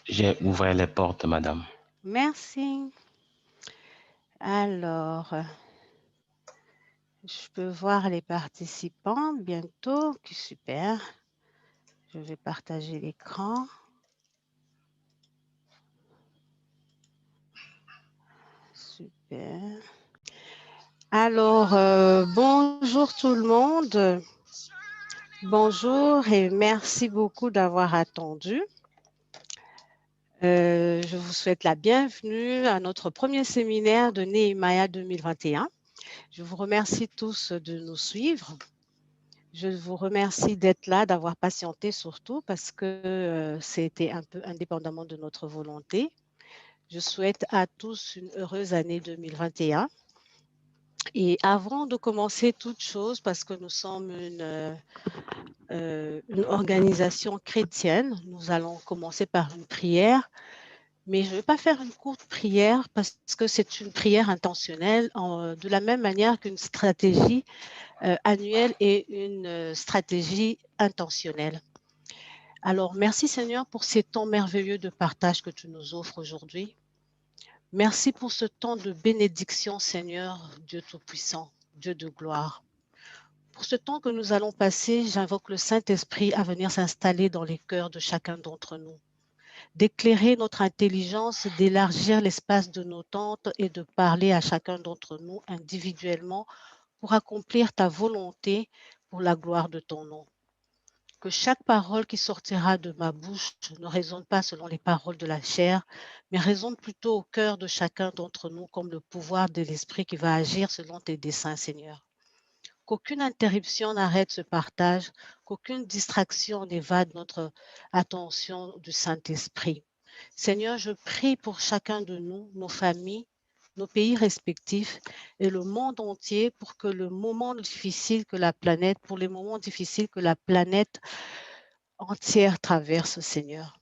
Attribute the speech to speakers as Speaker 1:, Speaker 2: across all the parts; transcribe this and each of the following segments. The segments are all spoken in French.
Speaker 1: J'ai ouvert les portes, madame.
Speaker 2: Merci. Alors, je peux voir les participants bientôt. Super. Je vais partager l'écran. Super. Alors, bonjour tout le monde. Bonjour et merci beaucoup d'avoir attendu. Je vous souhaite la bienvenue à notre premier séminaire de Nehemiah 2021. Je vous remercie tous de nous suivre. Je vous remercie d'être là, d'avoir patienté surtout parce que c'était un peu indépendamment de notre volonté. Je souhaite à tous une heureuse année 2021. Et avant de commencer toute chose, parce que nous sommes une organisation chrétienne, nous allons commencer par une prière. Mais je ne vais pas faire une courte prière parce que c'est une prière intentionnelle, de la même manière qu'une stratégie annuelle est une stratégie intentionnelle. Alors, merci Seigneur pour ces temps merveilleux de partage que tu nous offres aujourd'hui. Merci pour ce temps de bénédiction, Seigneur, Dieu Tout-Puissant, Dieu de gloire. Pour ce temps que nous allons passer, j'invoque le Saint-Esprit à venir s'installer dans les cœurs de chacun d'entre nous, d'éclairer notre intelligence, d'élargir l'espace de nos tentes et de parler à chacun d'entre nous individuellement pour accomplir ta volonté pour la gloire de ton nom. Que chaque parole qui sortira de ma bouche ne résonne pas selon les paroles de la chair, mais résonne plutôt au cœur de chacun d'entre nous comme le pouvoir de l'Esprit qui va agir selon tes desseins, Seigneur. Qu'aucune interruption n'arrête ce partage, qu'aucune distraction n'évade notre attention du Saint-Esprit. Seigneur, je prie pour chacun de nous, nos familles, nos pays respectifs et le monde entier pour que le moment difficile que la planète, pour les moments difficiles que la planète entière traverse, Seigneur.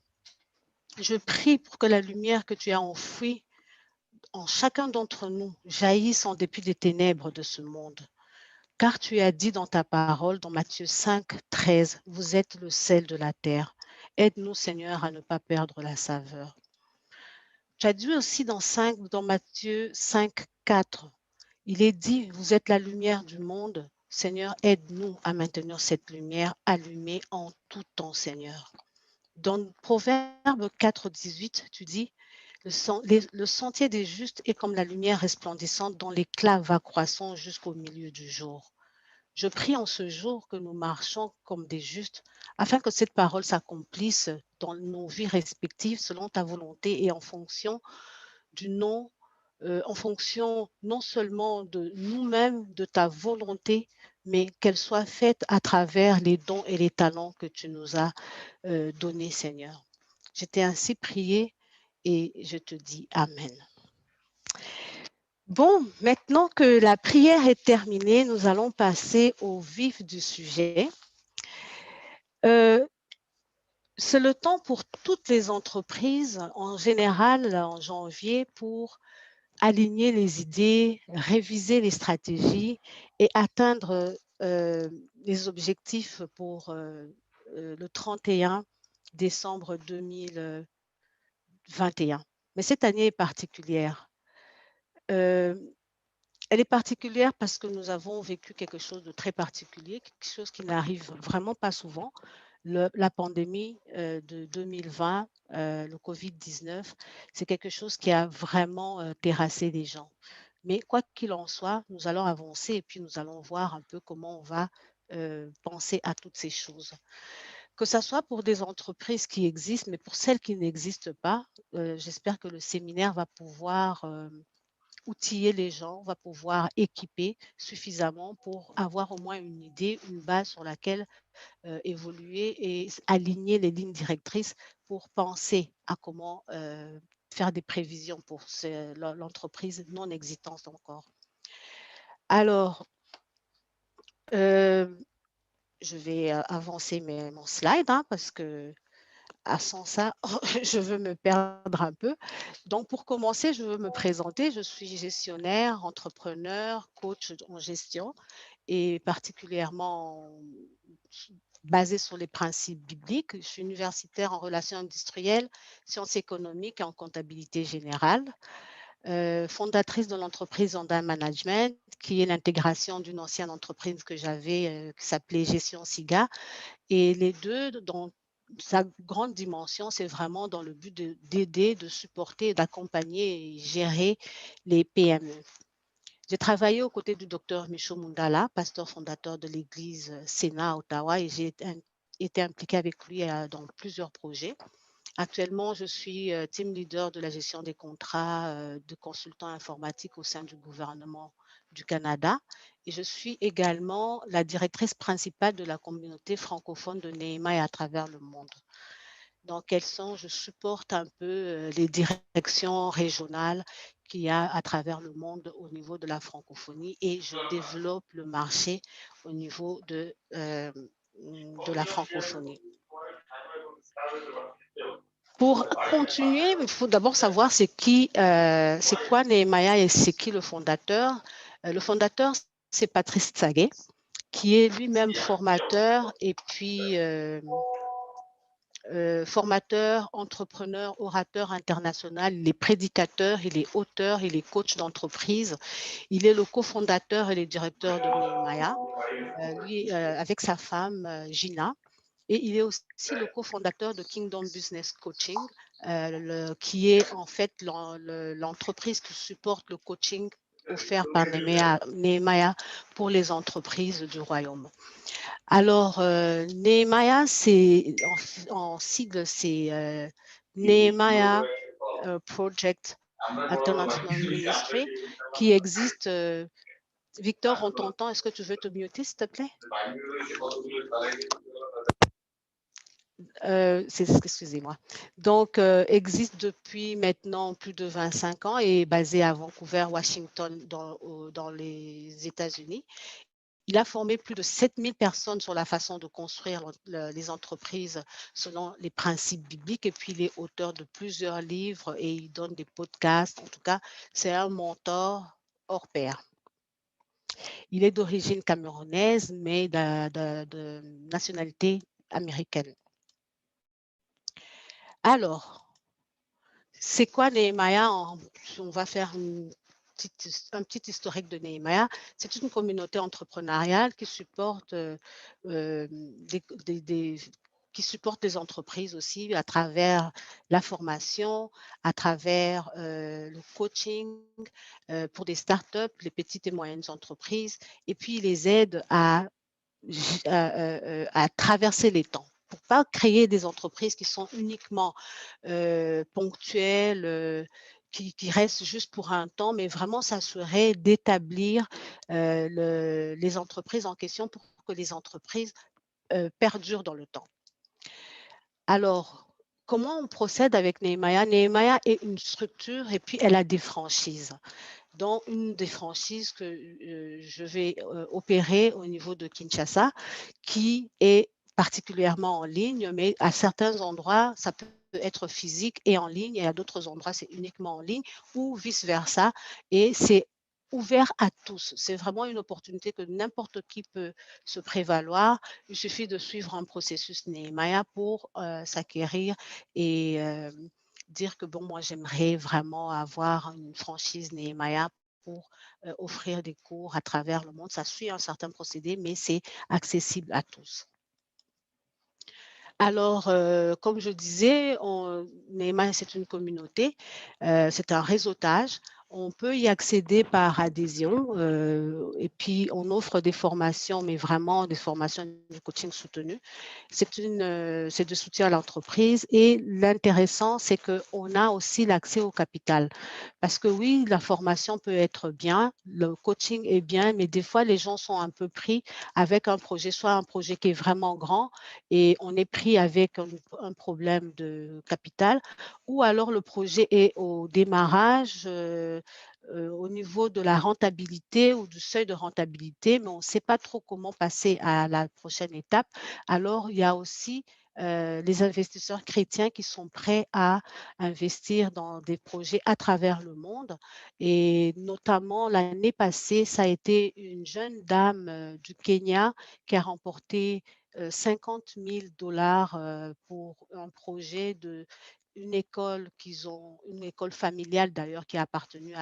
Speaker 2: Je prie pour que la lumière que tu as enfouie en chacun d'entre nous jaillisse en dépit des ténèbres de ce monde. Car tu as dit dans ta parole, dans Matthieu 5, 13, vous êtes le sel de la terre. Aide-nous, Seigneur, à ne pas perdre la saveur. Tu as dit aussi dans Matthieu 5, 4, il est dit, vous êtes la lumière du monde. Seigneur, aide-nous à maintenir cette lumière allumée en tout temps, Seigneur. Dans Proverbe 4, 18, tu dis, le sentier des justes est comme la lumière resplendissante dont l'éclat va croissant jusqu'au milieu du jour. Je prie en ce jour que nous marchons comme des justes, afin que cette parole s'accomplisse dans nos vies respectives selon ta volonté et en fonction du nom, en fonction non seulement de nous-mêmes, de ta volonté, mais qu'elle soit faite à travers les dons et les talents que tu nous as donnés, Seigneur. Je t'ai ainsi prié et je te dis Amen. Bon, maintenant que la prière est terminée, nous allons passer au vif du sujet. C'est le temps pour toutes les entreprises, en général en janvier, pour aligner les idées, réviser les stratégies et atteindre les objectifs pour le 31 décembre 2021. Mais cette année est particulière. Elle est particulière parce que nous avons vécu quelque chose de très particulier, quelque chose qui n'arrive vraiment pas souvent. La pandémie de 2020, le Covid-19, c'est quelque chose qui a vraiment terrassé les gens. Mais quoi qu'il en soit, nous allons avancer et puis nous allons voir un peu comment on va penser à toutes ces choses. Que ça soit pour des entreprises qui existent, mais pour celles qui n'existent pas, j'espère que le séminaire va pouvoir outiller les gens, va pouvoir équiper suffisamment pour avoir au moins une idée, une base sur laquelle évoluer et aligner les lignes directrices pour penser à comment faire des prévisions pour l'entreprise non existante encore. Alors, je vais avancer mon slide parce que sans ça, je veux me perdre un peu. Donc, pour commencer, je veux me présenter. Je suis gestionnaire, entrepreneur, coach en gestion et particulièrement basée sur les principes bibliques. Je suis universitaire en relations industrielles, sciences économiques et en comptabilité générale. Fondatrice de l'entreprise Onda Management, qui est l'intégration d'une ancienne entreprise que j'avais qui s'appelait Gestion SIGA. Et les deux, dans sa grande dimension, c'est vraiment dans le but d'aider, de supporter, d'accompagner et gérer les PME. J'ai travaillé aux côtés du docteur Michaud Mundala, pasteur fondateur de l'église Sénat à Ottawa, et j'ai été impliquée avec lui dans plusieurs projets. Actuellement, je suis team leader de la gestion des contrats de consultants informatiques au sein du gouvernement du Canada et je suis également la directrice principale de la communauté francophone de Nehemiah à travers le monde. Dans quels sont, je supporte un peu les directions régionales qu'il y a à travers le monde au niveau de la francophonie et je développe le marché au niveau de la francophonie. Pour continuer, il faut d'abord savoir c'est quoi Nehemiah et c'est qui le fondateur. Le fondateur, c'est Patrice Tsaguet, qui est lui-même formateur et puis formateur, entrepreneur, orateur international, il est prédicateur, il est auteur, il est coach d'entreprise. Il est le cofondateur et le directeur de Nehemiah, lui avec sa femme Gina. Et il est aussi le cofondateur de Kingdom Business Coaching, qui est en fait l'entreprise qui supporte le coaching offert par Nehemiah pour les entreprises du royaume. Alors, Nehemiah, en sigle, c'est Nehemiah Project International Ministry, qui existe. Victor, on t'entend. Est-ce que tu veux te muter, s'il te plaît? Excusez-moi. Donc, existe depuis maintenant plus de 25 ans et est basé à Vancouver, Washington, dans les États-Unis. Il a formé plus de 7000 personnes sur la façon de construire les entreprises selon les principes bibliques et puis il est auteur de plusieurs livres et il donne des podcasts. En tout cas, c'est un mentor hors pair. Il est d'origine camerounaise, mais de nationalité américaine. Alors, c'est quoi Nehemiah? On va faire un petit historique de Nehemiah. C'est une communauté entrepreneuriale qui supporte qui supporte des entreprises aussi à travers la formation, à travers le coaching pour des startups, les petites et moyennes entreprises, et puis les aide à traverser les temps pour ne pas créer des entreprises qui sont uniquement ponctuelles, qui restent juste pour un temps, mais vraiment s'assurer d'établir les entreprises en question pour que les entreprises perdurent dans le temps. Alors, comment on procède avec Nehemiah? Nehemiah est une structure et puis elle a des franchises. Dans une des franchises que je vais opérer au niveau de Kinshasa, qui est particulièrement en ligne, mais à certains endroits, ça peut être physique et en ligne, et à d'autres endroits, c'est uniquement en ligne, ou vice-versa. Et c'est ouvert à tous. C'est vraiment une opportunité que n'importe qui peut se prévaloir. Il suffit de suivre un processus Nehemiah pour s'acquérir et dire que bon, moi, j'aimerais vraiment avoir une franchise Nehemiah pour offrir des cours à travers le monde. Ça suit un certain procédé, mais c'est accessible à tous. Alors, comme je disais, Nehemiah, c'est une communauté, c'est un réseautage. On peut y accéder par adhésion et puis on offre des formations, mais vraiment des formations de coaching soutenu. C'est de soutien à l'entreprise et l'intéressant, c'est qu'on a aussi l'accès au capital. Parce que oui, la formation peut être bien, le coaching est bien, mais des fois, les gens sont un peu pris avec un projet, soit un projet qui est vraiment grand et on est pris avec un problème de capital, ou alors le projet est au démarrage, au niveau de la rentabilité ou du seuil de rentabilité, mais on ne sait pas trop comment passer à la prochaine étape. Alors, il y a aussi les investisseurs chrétiens qui sont prêts à investir dans des projets à travers le monde. Et notamment l'année passée, ça a été une jeune dame du Kenya qui a remporté 50 000 dollars pour un projet de une école une école familiale d'ailleurs qui a appartenu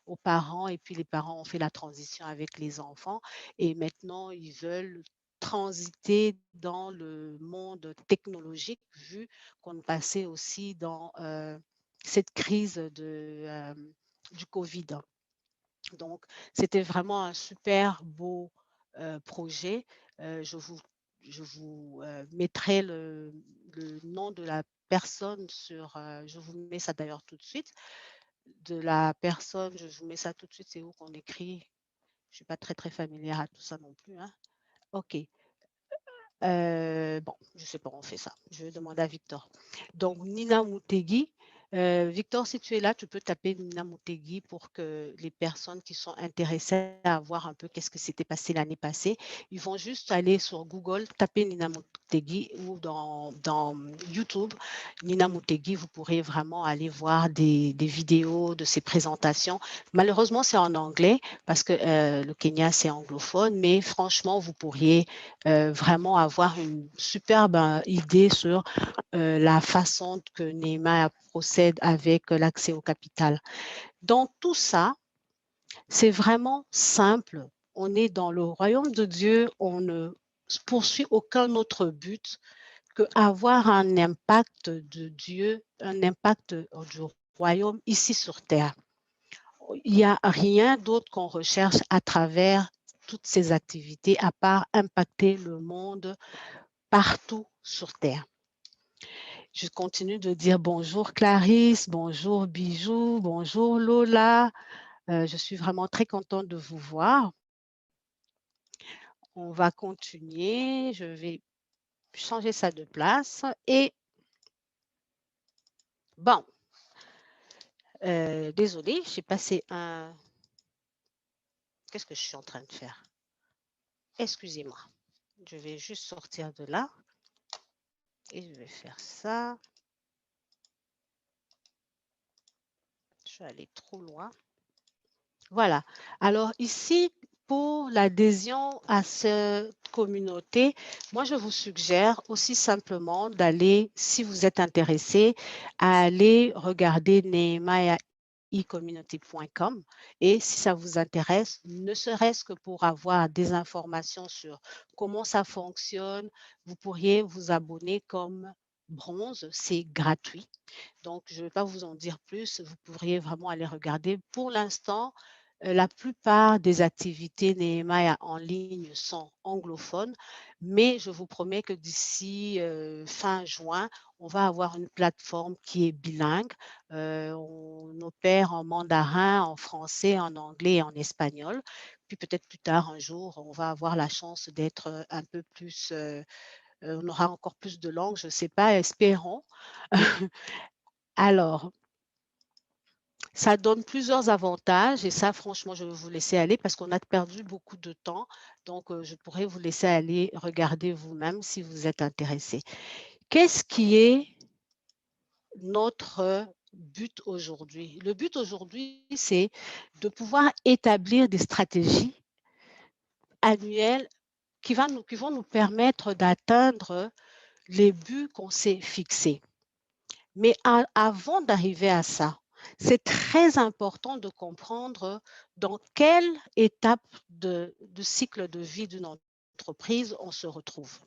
Speaker 2: aux parents et puis les parents ont fait la transition avec les enfants et maintenant ils veulent transiter dans le monde technologique vu qu'on passait aussi dans cette crise du Covid. Donc, c'était vraiment un super beau projet. Je vous mettrai le nom de la personne je vous mets ça d'ailleurs tout de suite, de la personne, je vous mets ça tout de suite, c'est où qu'on écrit? Je ne suis pas très, très familière à tout ça non plus, hein. OK. Bon, je ne sais pas, on fait ça. Je vais demander à Victor. Donc, Nina Moutegui. Victor, si tu es là, tu peux taper Nina Moutegui pour que les personnes qui sont intéressées à voir un peu qu'est-ce que s'était passé l'année passée, ils vont juste aller sur Google, taper Nina Moutegui ou dans YouTube, Nina Moutegui, vous pourrez vraiment aller voir des vidéos de ses présentations. Malheureusement, c'est en anglais parce que le Kenya, c'est anglophone, mais franchement, vous pourriez vraiment avoir une superbe idée sur la façon que Nehemiah procède avec l'accès au capital. Dans tout ça, c'est vraiment simple. On est dans le royaume de Dieu, on ne poursuit aucun autre but que avoir un impact de Dieu, un impact du royaume ici sur terre. Il n'y a rien d'autre qu'on recherche à travers toutes ces activités à part impacter le monde partout sur terre. Je continue de dire bonjour Clarisse, bonjour Bijou, bonjour Lola. Je suis vraiment très contente de vous voir. On va continuer. Je vais changer ça de place. Et bon, désolée, j'ai passé un... Qu'est-ce que je suis en train de faire? Excusez-moi. Je vais juste sortir de là. Et je vais faire ça. Je suis allée trop loin. Voilà. Alors ici, pour l'adhésion à cette communauté, moi, je vous suggère aussi simplement d'aller, si vous êtes intéressé, à aller regarder nehemiah-ecommunity.com et si ça vous intéresse, ne serait-ce que pour avoir des informations sur comment ça fonctionne, vous pourriez vous abonner comme bronze, c'est gratuit. Donc, je ne vais pas vous en dire plus, vous pourriez vraiment aller regarder. Pour l'instant, la plupart des activités Nehemiah en ligne sont anglophones, mais je vous promets que d'ici fin juin, on va avoir une plateforme qui est bilingue. On opère en mandarin, en français, en anglais et en espagnol. Puis peut-être plus tard, un jour, on va avoir la chance d'être un peu plus, on aura encore plus de langues, je ne sais pas, espérons. Alors, ça donne plusieurs avantages et ça, franchement, je vais vous laisser aller parce qu'on a perdu beaucoup de temps. Donc, je pourrais vous laisser aller regarder vous-même si vous êtes intéressé. Qu'est-ce qui est notre but aujourd'hui? Le but aujourd'hui, c'est de pouvoir établir des stratégies annuelles qui vont nous permettre d'atteindre les buts qu'on s'est fixés. Mais avant d'arriver à ça, c'est très important de comprendre dans quelle étape de cycle de vie d'une entreprise on se retrouve.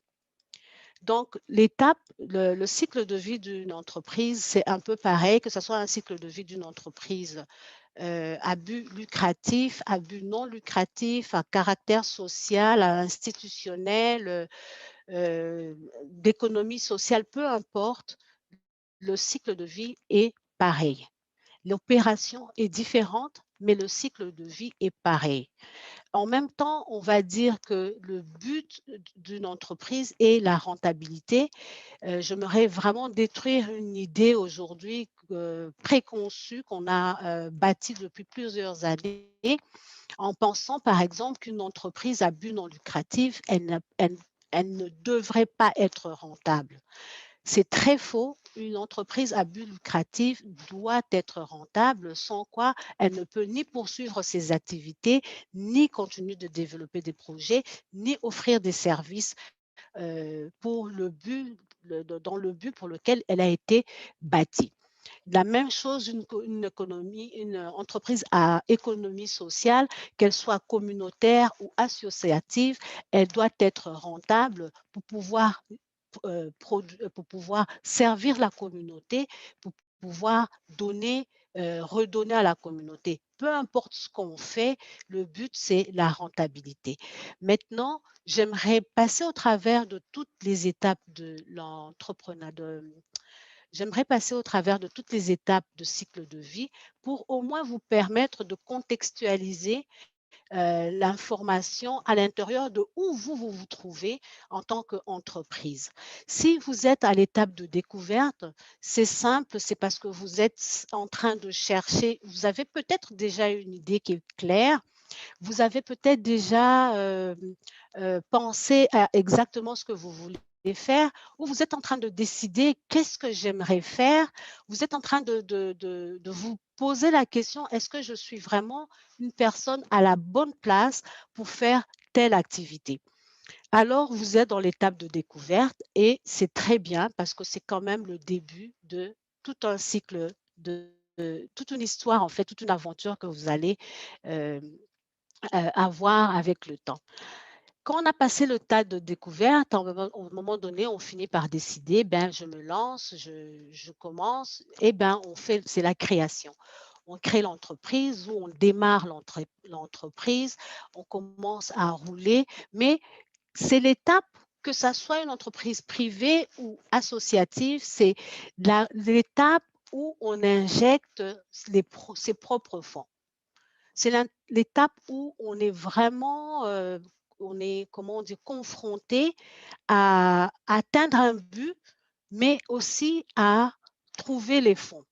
Speaker 2: Donc, le cycle de vie d'une entreprise, c'est un peu pareil, que ce soit un cycle de vie d'une entreprise à but lucratif, à but non lucratif, à caractère social, à institutionnel, d'économie sociale, peu importe, le cycle de vie est pareil. L'opération est différente, mais le cycle de vie est pareil. En même temps, on va dire que le but d'une entreprise est la rentabilité. J'aimerais vraiment détruire une idée aujourd'hui préconçue qu'on a bâtie depuis plusieurs années en pensant par exemple qu'une entreprise à but non lucratif, elle elle ne devrait pas être rentable. C'est très faux. Une entreprise à but lucratif doit être rentable, sans quoi elle ne peut ni poursuivre ses activités, ni continuer de développer des projets, ni offrir des services pour le but, dans le but pour lequel elle a été bâtie. La même chose, une entreprise à économie sociale, qu'elle soit communautaire ou associative, elle doit être rentable pour pouvoir servir la communauté, pour pouvoir donner, redonner à la communauté. Peu importe ce qu'on fait, le but, c'est la rentabilité. Maintenant, j'aimerais passer au travers de toutes les étapes de l'entrepreneuriat, j'aimerais passer au travers de toutes les étapes de cycle de vie pour au moins vous permettre de contextualiser l'information à l'intérieur de où vous trouvez en tant qu'entreprise. Si vous êtes à l'étape de découverte, c'est simple, c'est parce que vous êtes en train de chercher, vous avez peut-être déjà une idée qui est claire, vous avez peut-être déjà pensé à exactement ce que vous voulez faire, ou vous êtes en train de décider qu'est-ce que j'aimerais faire. Vous êtes en train de vous poser la question, est-ce que je suis vraiment une personne à la bonne place pour faire telle activité? Alors, vous êtes dans l'étape de découverte et c'est très bien parce que c'est quand même le début de tout un cycle, de toute une histoire, en fait, toute une aventure que vous allez euh, avoir avec le temps. Quand on a passé le tas de découvertes, au moment donné, on finit par décider, ben, je me lance, je commence, et ben, c'est la création. On crée l'entreprise ou on démarre l'entreprise, on commence à rouler, mais c'est l'étape, que ça soit une entreprise privée ou associative, c'est l'étape où on injecte ses propres fonds. C'est l'étape où on est vraiment, on est, comment on dit, confronté à atteindre un but, mais aussi à trouver les fonds.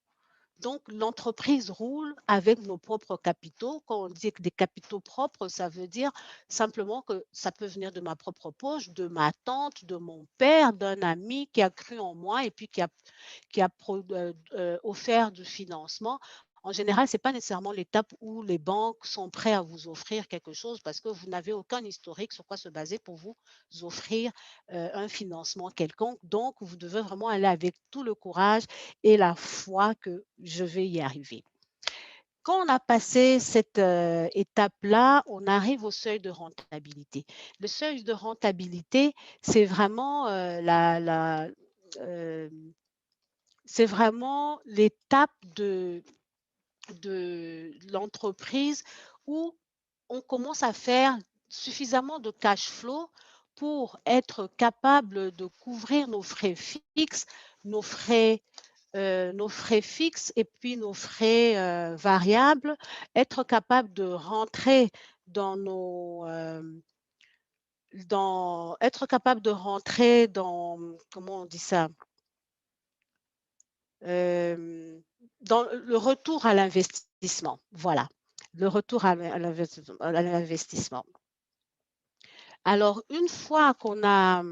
Speaker 2: Donc, l'entreprise roule avec nos propres capitaux. Quand on dit que des capitaux propres, ça veut dire simplement que ça peut venir de ma propre poche, de ma tante, de mon père, d'un ami qui a cru en moi et puis qui a offert du financement. En général, ce n'est pas nécessairement l'étape où les banques sont prêtes à vous offrir quelque chose parce que vous n'avez aucun historique sur quoi se baser pour vous offrir un financement quelconque. Donc, vous devez vraiment aller avec tout le courage et la foi que je vais y arriver. Quand on a passé cette étape-là, on arrive au seuil de rentabilité. Le seuil de rentabilité, c'est vraiment euh, c'est vraiment l'étape de l'entreprise où on commence à faire suffisamment de cash flow pour être capable de couvrir nos frais fixes, nos frais, nos frais fixes et puis nos frais variables, être capable de rentrer dans être capable de rentrer dans, comment on dit ça, dans le retour à l'investissement, voilà, le retour à l'investissement. Alors une fois qu'on a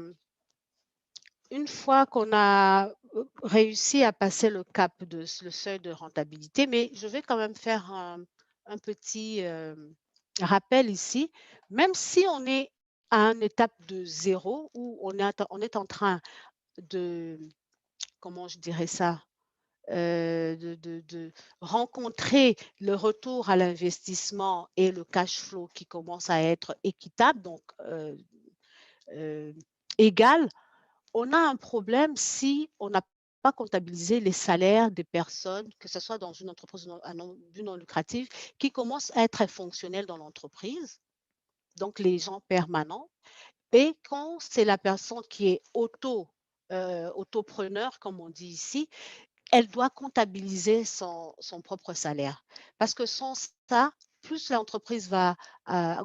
Speaker 2: réussi à passer le cap le seuil de rentabilité, mais je vais quand même faire un petit rappel ici, même si on est à une étape de zéro où on est en train de, comment je dirais ça, de rencontrer le retour à l'investissement et le cash flow qui commence à être équitable, donc euh, égal, on a un problème si on n'a pas comptabilisé les salaires des personnes, que ce soit dans une entreprise à but non lucratif, qui commencent à être très fonctionnels dans l'entreprise, donc les gens permanents. Et quand c'est la personne qui est autopreneur, comme on dit ici, elle doit comptabiliser son propre salaire. Parce que sans ça, plus l'entreprise va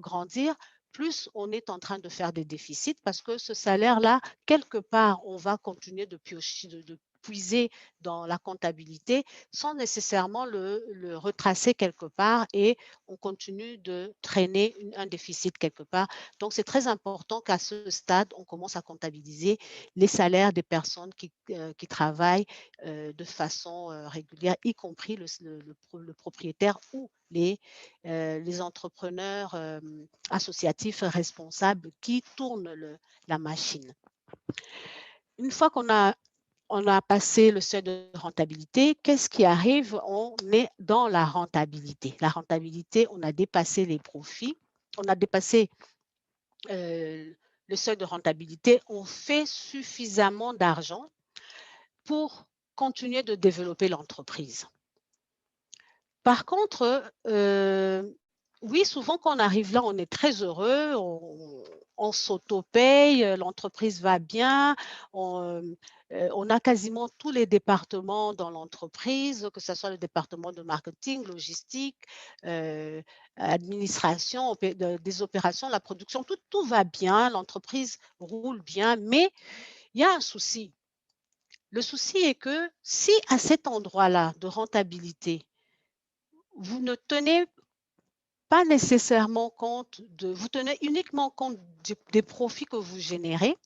Speaker 2: grandir, plus on est en train de faire des déficits parce que ce salaire-là, quelque part, on va continuer de piocher, puiser dans la comptabilité sans nécessairement le retracer quelque part et on continue de traîner un déficit quelque part. Donc, c'est très important qu'à ce stade, on commence à comptabiliser les salaires des personnes qui travaillent de façon régulière, y compris le propriétaire ou les entrepreneurs associatifs responsables qui tournent la machine. Une fois on a passé le seuil de rentabilité, qu'est-ce qui arrive? On est dans la rentabilité. La rentabilité, on a dépassé les profits, on a dépassé le seuil de rentabilité, on fait suffisamment d'argent pour continuer de développer l'entreprise. Par contre, oui, souvent quand on arrive là, on est très heureux, on s'auto-paye, l'entreprise va bien, on a quasiment tous les départements dans l'entreprise, que ce soit le département de marketing, logistique, administration, des opérations, la production, tout va bien, l'entreprise roule bien, mais il y a un souci. Le souci est que si à cet endroit-là de rentabilité, vous ne tenez pas nécessairement compte vous tenez uniquement compte des profits que vous générez,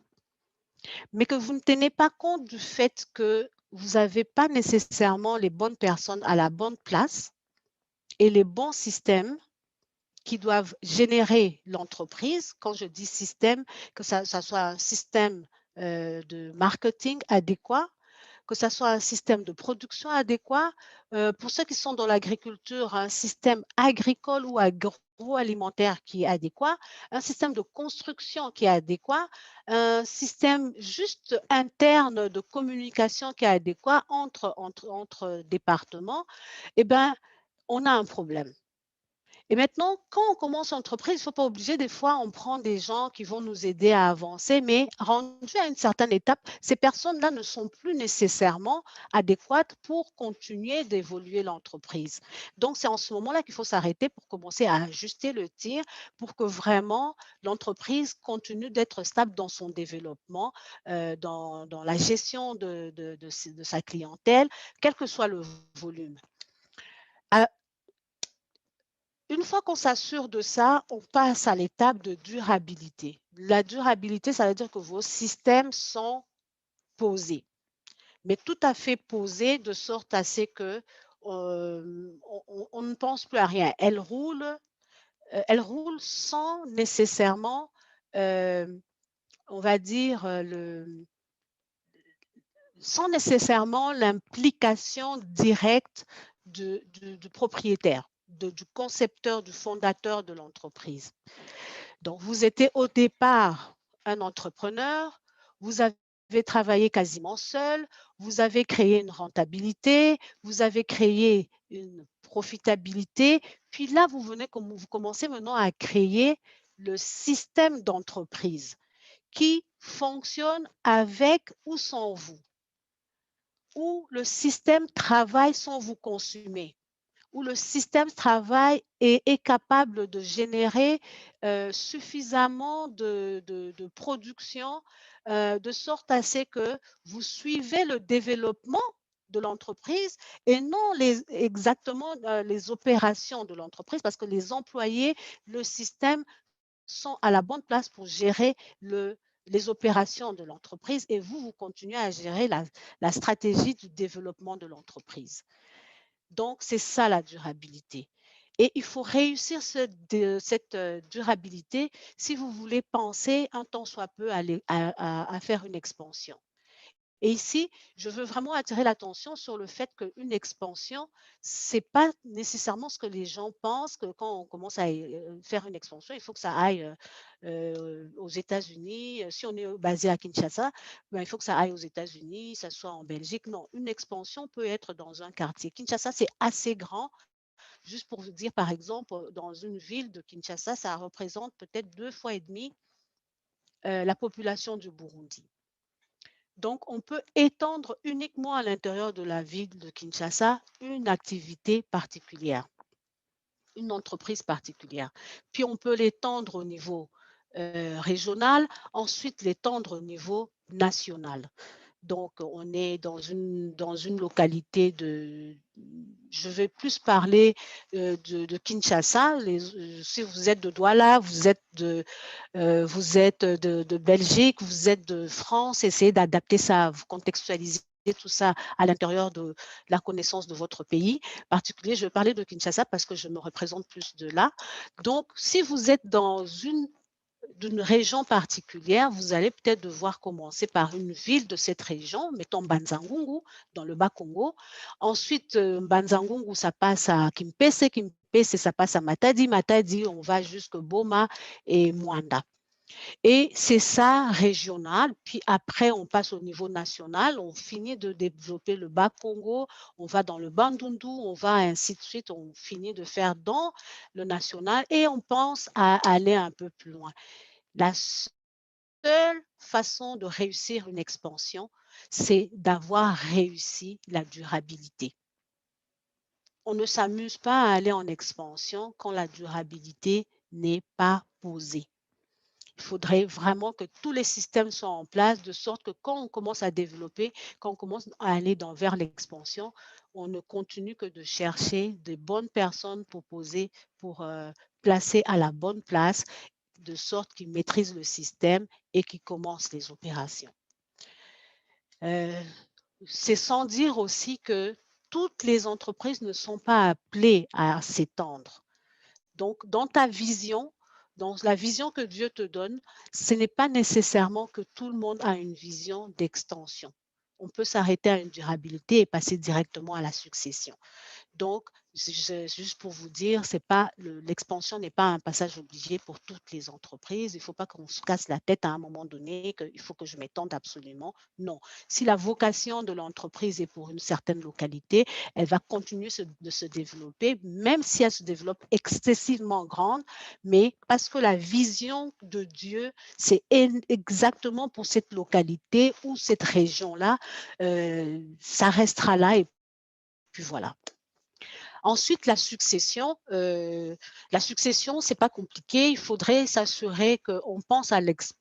Speaker 2: mais que vous ne tenez pas compte du fait que vous n'avez pas nécessairement les bonnes personnes à la bonne place et les bons systèmes qui doivent générer l'entreprise. Quand je dis système, que ça soit un système de marketing adéquat, que ça soit un système de production adéquat. Pour ceux qui sont dans l'agriculture, un système agricole ou agroalimentaire qui est adéquat, un système de construction qui est adéquat, un système juste interne de communication qui est adéquat entre départements, eh bien, on a un problème. Et maintenant, quand on commence l'entreprise, il ne faut pas obliger, des fois, on prend des gens qui vont nous aider à avancer, mais rendu à une certaine étape, ces personnes-là ne sont plus nécessairement adéquates pour continuer d'évoluer l'entreprise. Donc, c'est en ce moment-là qu'il faut s'arrêter pour commencer à ajuster le tir pour que vraiment l'entreprise continue d'être stable dans son développement, dans la gestion de sa clientèle, quel que soit le volume. Une fois qu'on s'assure de ça, on passe à l'étape de durabilité. La durabilité, ça veut dire que vos systèmes sont posés, mais tout à fait posés de sorte à ce que on ne pense plus à rien. Elle roule sans nécessairement, on va dire, sans nécessairement l'implication directe du propriétaire, du concepteur, du fondateur de l'entreprise. Donc, vous étiez au départ un entrepreneur, vous avez travaillé quasiment seul, vous avez créé une rentabilité, vous avez créé une profitabilité, puis là, vous commencez maintenant à créer le système d'entreprise qui fonctionne avec ou sans vous, où le système travaille sans vous consumer, où le système travaille et est capable de générer suffisamment de production de sorte à ce que vous suivez le développement de l'entreprise et non exactement les opérations de l'entreprise parce que les employés, le système sont à la bonne place pour gérer les opérations de l'entreprise et vous continuez à gérer la stratégie du développement de l'entreprise. Donc, c'est ça la durabilité. Et il faut réussir cette durabilité si vous voulez penser un tant soit peu à faire une expansion. Et ici, je veux vraiment attirer l'attention sur le fait qu'une expansion, ce n'est pas nécessairement ce que les gens pensent, que quand on commence à faire une expansion, il faut que ça aille aux États-Unis. Si on est basé à Kinshasa, ben, il faut que ça aille aux États-Unis, ça soit en Belgique. Non, une expansion peut être dans un quartier. Kinshasa, c'est assez grand. Juste pour vous dire, par exemple, dans une ville de Kinshasa, ça représente peut-être 2 fois et demi la population du Burundi. Donc, on peut étendre uniquement à l'intérieur de la ville de Kinshasa une activité particulière, une entreprise particulière. Puis, on peut l'étendre au niveau régional, ensuite l'étendre au niveau national. Donc, on est dans une localité je vais plus parler de Kinshasa. Si vous êtes de Douala, vous êtes de Belgique, vous êtes de France, essayez d'adapter ça, vous contextualisez tout ça à l'intérieur de la connaissance de votre pays. En particulier, je vais parler de Kinshasa parce que je me représente plus de là. Donc, si vous êtes d'une région particulière, vous allez peut-être devoir commencer par une ville de cette région, mettons Banzangungu, dans le Bas-Congo. Ensuite, Banzangungu, ça passe à Kimpese, Kimpese, ça passe à Matadi, Matadi, on va jusqu'à Boma et Mwanda. Et c'est ça régional. Puis après, on passe au niveau national. On finit de développer le Bas-Congo. On va dans le Bandundu. On va ainsi de suite. On finit de faire dans le national et on pense à aller un peu plus loin. La seule façon de réussir une expansion, c'est d'avoir réussi la durabilité. On ne s'amuse pas à aller en expansion quand la durabilité n'est pas posée. Il faudrait vraiment que tous les systèmes soient en place de sorte que quand on commence à développer, quand on commence à aller vers l'expansion, on ne continue que de chercher de bonnes personnes pour placer à la bonne place, de sorte qu'ils maîtrisent le système et qu'ils commencent les opérations. C'est sans dire aussi que toutes les entreprises ne sont pas appelées à s'étendre. Donc, dans ta vision, dans la vision que Dieu te donne, ce n'est pas nécessairement que tout le monde a une vision d'extension. On peut s'arrêter à une durabilité et passer directement à la succession. Donc, juste pour vous dire, l'expansion n'est pas un passage obligé pour toutes les entreprises. Il ne faut pas qu'on se casse la tête à un moment donné qu'il faut que je m'étende absolument. Non. Si la vocation de l'entreprise est pour une certaine localité, elle va continuer de se développer, même si elle se développe excessivement grande, mais parce que la vision de Dieu, c'est exactement pour cette localité ou cette région-là, ça restera là et puis voilà. Ensuite, la succession, ce n'est pas compliqué. Il faudrait s'assurer qu'on pense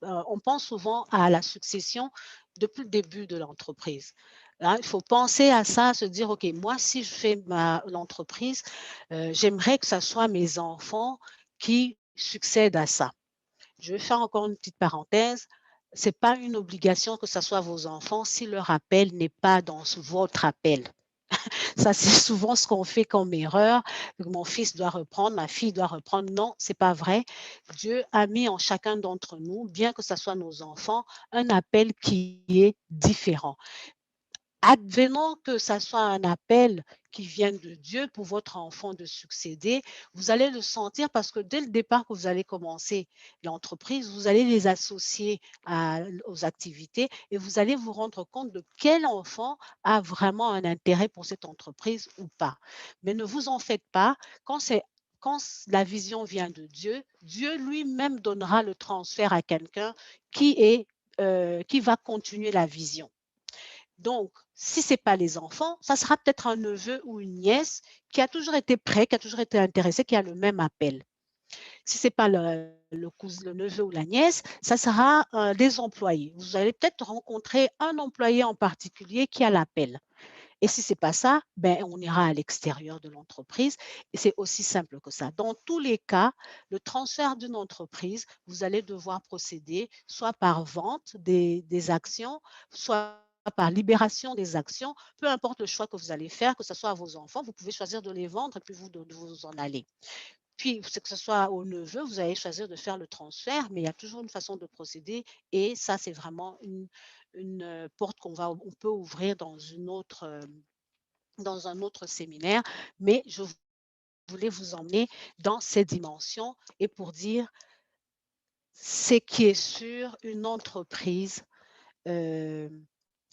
Speaker 2: on pense souvent à la succession depuis le début de l'entreprise. Hein, il faut penser à ça, se dire, OK, moi, si je fais l'entreprise, j'aimerais que ce soit mes enfants qui succèdent à ça. Je vais faire encore une petite parenthèse. Ce n'est pas une obligation que ce soit vos enfants si leur appel n'est pas dans votre appel. Ça, c'est souvent ce qu'on fait comme erreur. Mon fils doit reprendre, ma fille doit reprendre. Non, ce n'est pas vrai. Dieu a mis en chacun d'entre nous, bien que ce soit nos enfants, un appel qui est différent. Advenant que ça soit un appel qui vienne de Dieu pour votre enfant de succéder, vous allez le sentir parce que dès le départ que vous allez commencer l'entreprise, vous allez les associer aux activités et vous allez vous rendre compte de quel enfant a vraiment un intérêt pour cette entreprise ou pas. Mais ne vous en faites pas, quand la vision vient de Dieu, Dieu lui-même donnera le transfert à quelqu'un qui va continuer la vision. Donc, si ce n'est pas les enfants, ça sera peut-être un neveu ou une nièce qui a toujours été prêt, qui a toujours été intéressé, qui a le même appel. Si ce n'est pas le neveu ou la nièce, ça sera des employés. Vous allez peut-être rencontrer un employé en particulier qui a l'appel. Et si ce n'est pas ça, ben, on ira à l'extérieur de l'entreprise. Et c'est aussi simple que ça. Dans tous les cas, le transfert d'une entreprise, vous allez devoir procéder soit par vente des actions, soit par libération des actions, peu importe le choix que vous allez faire, que ce soit à vos enfants, vous pouvez choisir de les vendre et puis de vous en aller. Puis, que ce soit au neveu, vous allez choisir de faire le transfert, mais il y a toujours une façon de procéder et ça, c'est vraiment une porte on peut ouvrir dans un autre séminaire, mais je voulais vous emmener dans cette dimension et pour dire ce qui est sûr, une entreprise,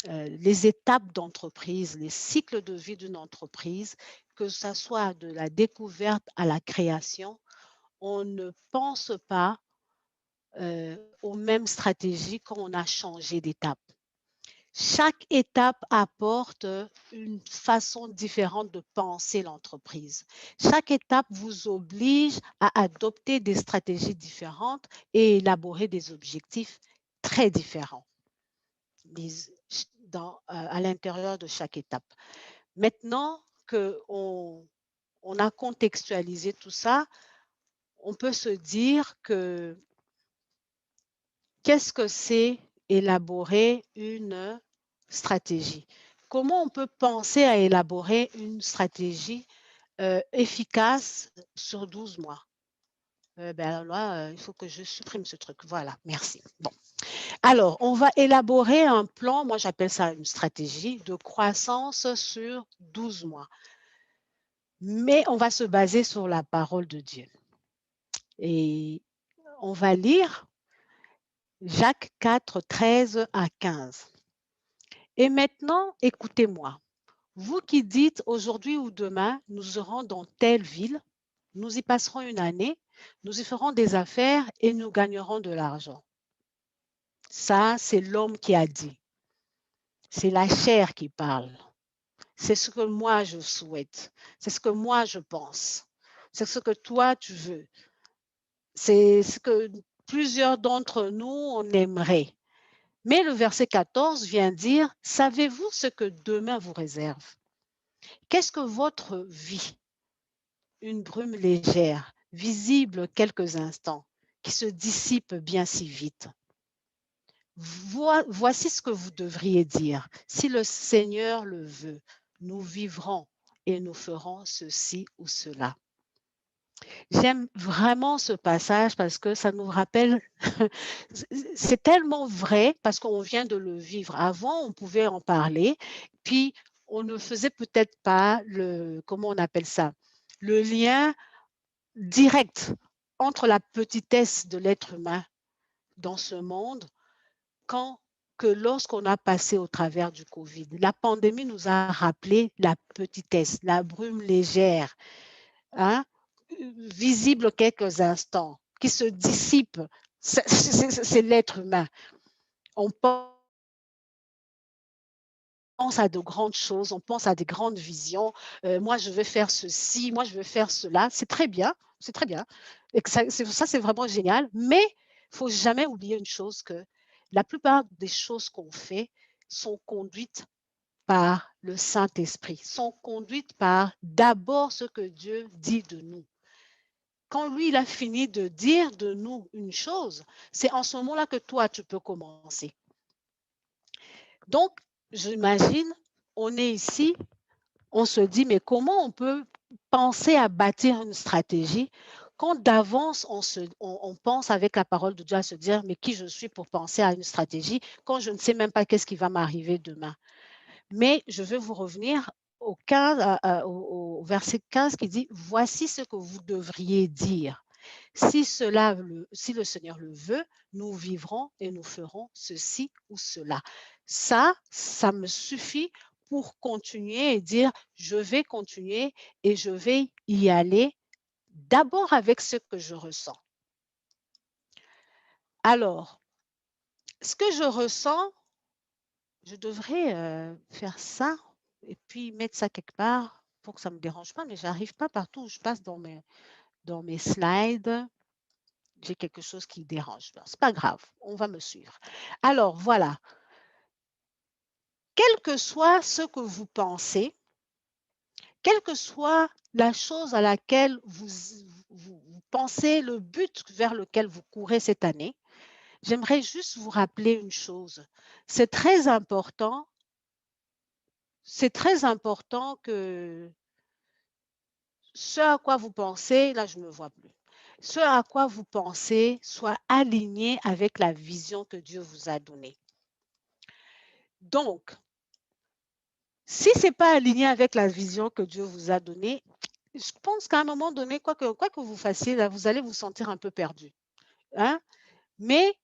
Speaker 2: les étapes d'entreprise, les cycles de vie d'une entreprise, que ce soit de la découverte à la création, on ne pense pas aux mêmes stratégies quand on a changé d'étape. Chaque étape apporte une façon différente de penser l'entreprise. Chaque étape vous oblige à adopter des stratégies différentes et élaborer des objectifs très différents. à l'intérieur de chaque étape. Maintenant qu'on a contextualisé tout ça, on peut se dire que qu'est-ce que c'est élaborer une stratégie? Comment on peut penser à élaborer une stratégie efficace sur 12 mois? Alors là, il faut que je supprime ce truc. Voilà, merci. Bon. Alors, on va élaborer un plan, moi j'appelle ça une stratégie de croissance sur 12 mois. Mais on va se baser sur la parole de Dieu. Et on va lire Jacques 4, 13 à 15. Et maintenant, écoutez-moi. Vous qui dites aujourd'hui ou demain, nous serons dans telle ville, nous y passerons une année, nous y ferons des affaires et nous gagnerons de l'argent. Ça, c'est l'homme qui a dit. C'est la chair qui parle. C'est ce que moi je souhaite. C'est ce que moi je pense. C'est ce que toi tu veux. C'est ce que plusieurs d'entre nous, on aimerait. Mais le verset 14 vient dire, savez-vous ce que demain vous réserve? Qu'est-ce que votre vie? Une brume légère, visible quelques instants, qui se dissipe bien si vite. Voici ce que vous devriez dire. Si le Seigneur le veut, nous vivrons et nous ferons ceci ou cela. J'aime vraiment ce passage parce que ça nous rappelle, c'est tellement vrai parce qu'on vient de le vivre. Avant, on pouvait en parler, puis on ne faisait peut-être pas comment on appelle ça, le lien direct entre la petitesse de l'être humain dans ce monde que lorsqu'on a passé au travers du Covid. La pandémie nous a rappelé la petitesse, la brume légère, hein, visible quelques instants, qui se dissipe. C'est l'être humain. On pense à de grandes choses, on pense à des grandes visions. Moi, je veux faire ceci, moi, je veux faire cela. C'est très bien, c'est très bien. Et ça, c'est vraiment génial. Mais il ne faut jamais oublier une chose, que la plupart des choses qu'on fait sont conduites par le Saint-Esprit, sont conduites par d'abord ce que Dieu dit de nous. Quand lui, il a fini de dire de nous une chose, c'est en ce moment-là que toi, tu peux commencer. Donc, j'imagine, on est ici, on se dit, mais comment on peut penser à bâtir une stratégie quand d'avance, on pense avec la parole de Dieu à se dire, mais qui je suis pour penser à une stratégie quand je ne sais même pas qu'est-ce qui va m'arriver demain. Mais je veux vous revenir au verset 15 qui dit, voici ce que vous devriez dire. Si le Seigneur le veut, nous vivrons et nous ferons ceci ou cela. Ça me suffit pour continuer et dire, je vais continuer et je vais y aller d'abord avec ce que je ressens. Alors, ce que je ressens, je devrais faire ça et puis mettre ça quelque part pour que ça ne me dérange pas, mais je n'arrive pas partout où je passe dans mes slides. J'ai quelque chose qui dérange. Ce n'est pas grave, on va me suivre. Alors, voilà. Quel que soit ce que vous pensez, quelle que soit la chose à laquelle vous pensez, le but vers lequel vous courez cette année, j'aimerais juste vous rappeler une chose. C'est très important que ce à quoi vous pensez, là je ne me vois plus, ce à quoi vous pensez soit aligné avec la vision que Dieu vous a donnée. Donc, si ce n'est pas aligné avec la vision que Dieu vous a donnée, je pense qu'à un moment donné, quoi que vous fassiez, là, vous allez vous sentir un peu perdu. Hein? Mais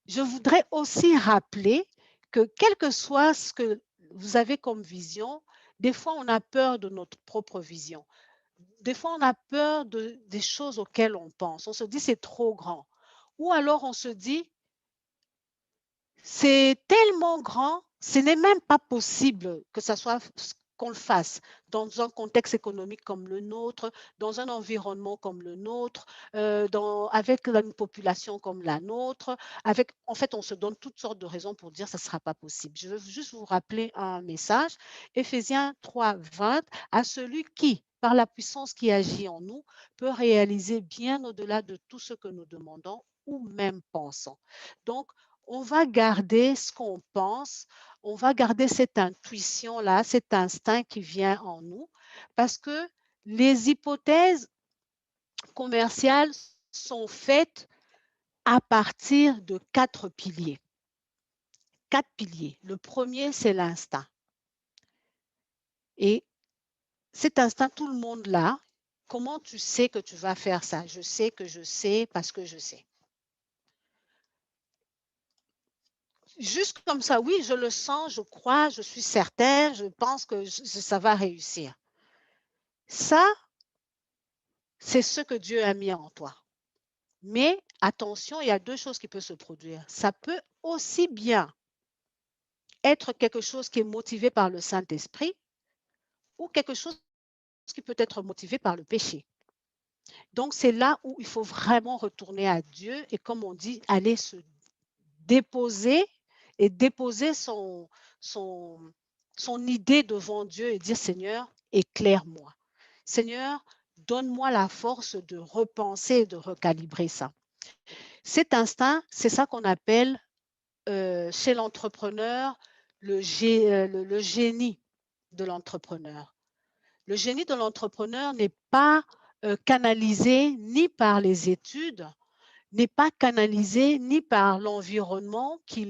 Speaker 2: je voudrais aussi rappeler que quel que soit ce que vous avez comme vision, des fois on a peur de notre propre vision. Des fois on a peur des choses auxquelles on pense. On se dit c'est trop grand. Ou alors on se dit c'est tellement grand, ce n'est même pas possible que ça soit qu'on le fasse dans un contexte économique comme le nôtre, dans un environnement comme le nôtre, avec une population comme la nôtre. En fait, on se donne toutes sortes de raisons pour dire que ça ne sera pas possible. Je veux juste vous rappeler un message, Éphésiens 3:20, à celui qui, par la puissance qui agit en nous, peut réaliser bien au-delà de tout ce que nous demandons ou même pensons. Donc, on va garder ce qu'on pense, on va garder cette intuition-là, cet instinct qui vient en nous, parce que les hypothèses commerciales sont faites à partir de 4 piliers. 4 piliers. Le premier, c'est l'instinct. Et cet instinct, tout le monde l'a. Comment tu sais que tu vas faire ça? Je sais que je sais parce que je sais. Juste comme ça, oui, je le sens, je crois, je suis certain, je pense que ça va réussir. Ça, c'est ce que Dieu a mis en toi. Mais attention, il y a 2 choses qui peuvent se produire. Ça peut aussi bien être quelque chose qui est motivé par le Saint-Esprit ou quelque chose qui peut être motivé par le péché. Donc, c'est là où il faut vraiment retourner à Dieu et, comme on dit, aller se déposer et déposer son idée devant Dieu et dire: «Seigneur, éclaire-moi. Seigneur, donne-moi la force de repenser et de recalibrer ça». Cet instinct, c'est ça qu'on appelle, chez l'entrepreneur, le génie de l'entrepreneur. Le génie de l'entrepreneur n'est pas, canalisé ni par les études, n'est pas canalisé ni par l'environnement qui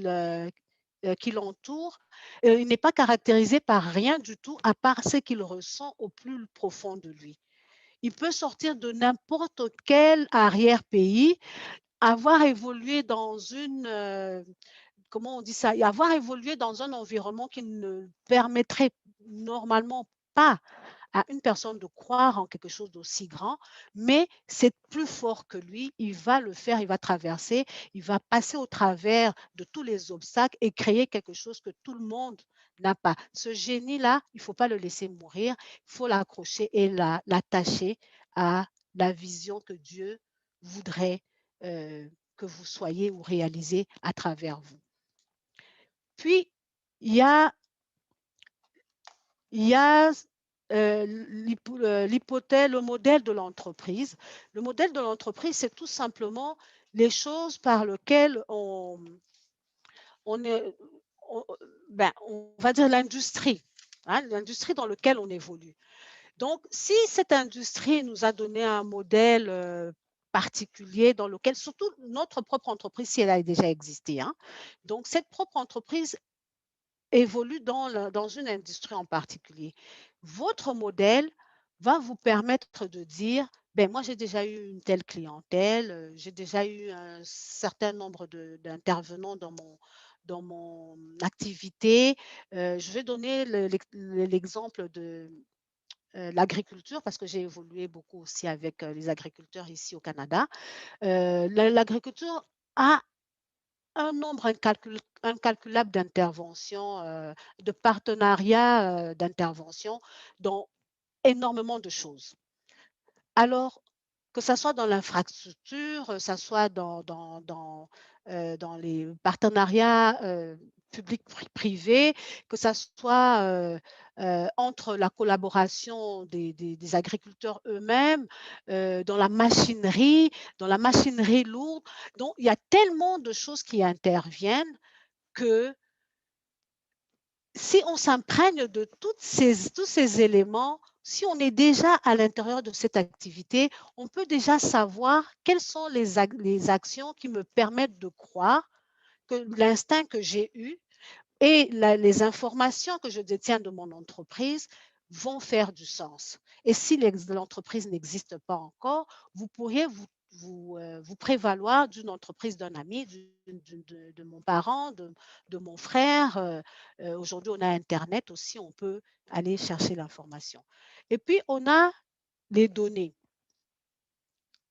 Speaker 2: l'entoure. Il n'est pas caractérisé par rien du tout à part ce qu'il ressent au plus profond de lui. Il peut sortir de n'importe quel arrière-pays, avoir évolué dans comment on dit ça? Avoir évolué dans un environnement qui ne permettrait normalement pas à une personne de croire en quelque chose d'aussi grand, mais c'est plus fort que lui, il va le faire, il va traverser, il va passer au travers de tous les obstacles et créer quelque chose que tout le monde n'a pas. Ce génie-là, il ne faut pas le laisser mourir, il faut l'accrocher et l'attacher à la vision que Dieu voudrait que vous soyez ou réalisez à travers vous. Puis, il y a Il y a l'hypothèse, le modèle de l'entreprise. Le modèle de l'entreprise, c'est tout simplement les choses par lesquelles on est, on, on va dire l'industrie, hein, l'industrie dans laquelle on évolue. Donc, si cette industrie nous a donné un modèle particulier dans lequel, surtout notre propre entreprise, si elle a déjà existé, hein, donc cette propre entreprise évolue dans une industrie en particulier. Votre modèle va vous permettre de dire: «Ben moi, j'ai déjà eu une telle clientèle, j'ai déjà eu un certain nombre d'intervenants dans mon activité». Je vais donner l'exemple de, l'agriculture parce que j'ai évolué beaucoup aussi avec, les agriculteurs ici au Canada. L'agriculture a un nombre incalculable d'interventions, de partenariats, d'interventions dans énormément de choses. Alors, que ça soit dans l'infrastructure, ça soit dans les partenariats, public-privé, que ça soit, entre la collaboration des agriculteurs eux-mêmes, dans la machinerie lourde. Donc il y a tellement de choses qui interviennent que si on s'imprègne de tous ces éléments, si on est déjà à l'intérieur de cette activité, on peut déjà savoir quelles sont les actions qui me permettent de croire que l'instinct que j'ai eu et les informations que je détiens de mon entreprise vont faire du sens. Et si l'entreprise n'existe pas encore, vous pourriez vous prévaloir d'une entreprise d'un ami, de mon parent, de mon frère. Aujourd'hui, on a Internet aussi, on peut aller chercher l'information. Et puis, on a les données.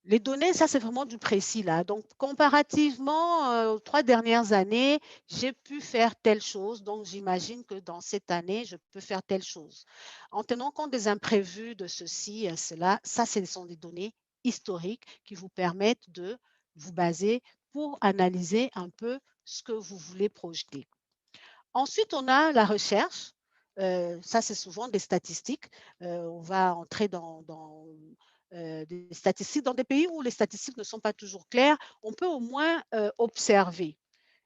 Speaker 2: Les données, ça, c'est vraiment du précis là. Donc, comparativement aux 3 dernières années, j'ai pu faire telle chose. Donc, j'imagine que dans cette année, je peux faire telle chose. En tenant compte des imprévus de ceci, cela, ça, ce sont des données historiques qui vous permettent de vous baser pour analyser un peu ce que vous voulez projeter. Ensuite, on a la recherche. Ça, c'est souvent des statistiques. On va entrer dans des statistiques. Dans des pays où les statistiques ne sont pas toujours claires, on peut au moins observer.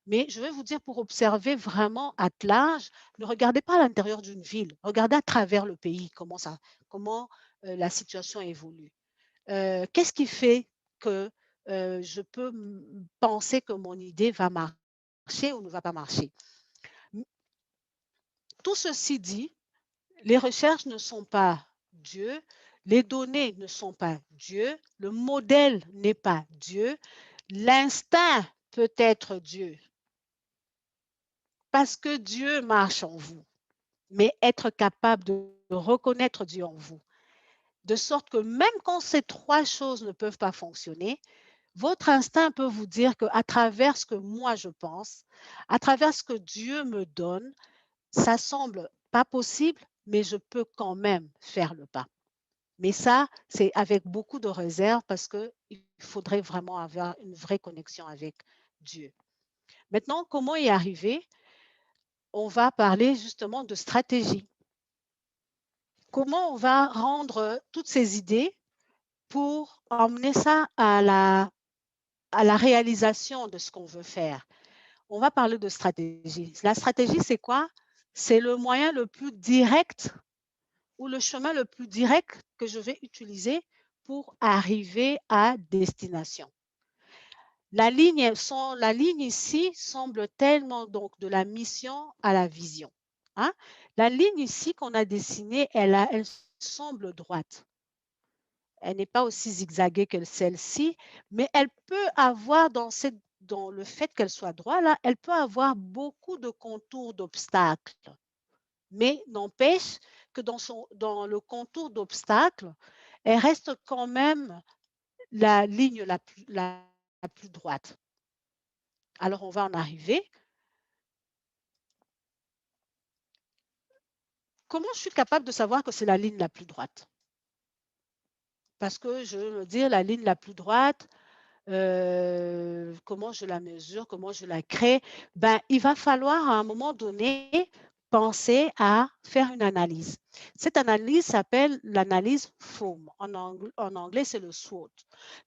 Speaker 2: Mais je vais vous dire, pour observer vraiment à large, ne regardez pas à l'intérieur d'une ville, regardez à travers le pays comment la situation évolue. Qu'est-ce qui fait que je peux penser que mon idée va marcher ou ne va pas marcher? Tout ceci dit, les recherches ne sont pas Dieu, les données ne sont pas Dieu, le modèle n'est pas Dieu, l'instinct peut être Dieu, parce que Dieu marche en vous, mais être capable de reconnaître Dieu en vous, de sorte que même quand ces 3 choses ne peuvent pas fonctionner, votre instinct peut vous dire qu'à travers ce que moi je pense, à travers ce que Dieu me donne, ça semble pas possible, mais je peux quand même faire le pas. Mais ça, c'est avec beaucoup de réserve parce qu'il faudrait vraiment avoir une vraie connexion avec Dieu. Maintenant, comment y arriver? On va parler justement de stratégie. Comment on va rendre toutes ces idées pour emmener ça à la réalisation de ce qu'on veut faire? On va parler de stratégie. La stratégie, c'est quoi? C'est le moyen le plus direct ou le chemin le plus direct que je vais utiliser pour arriver à destination. La ligne ici semble tellement donc de la mission à la vision. Hein? La ligne ici qu'on a dessinée, elle semble droite. Elle n'est pas aussi zigzaguée que celle-ci, mais elle peut avoir dans le fait qu'elle soit droite, là, elle peut avoir beaucoup de contours d'obstacles. Mais n'empêche que dans le contour d'obstacles, elle reste quand même la ligne la plus droite. Alors, on va en arriver. Comment je suis capable de savoir que c'est la ligne la plus droite? Parce que je veux me dire, la ligne la plus droite, comment je la mesure, comment je la crée? Ben, il va falloir à un moment donné penser à faire une analyse. Cette analyse s'appelle l'analyse FOAM. En anglais, c'est le SWOT.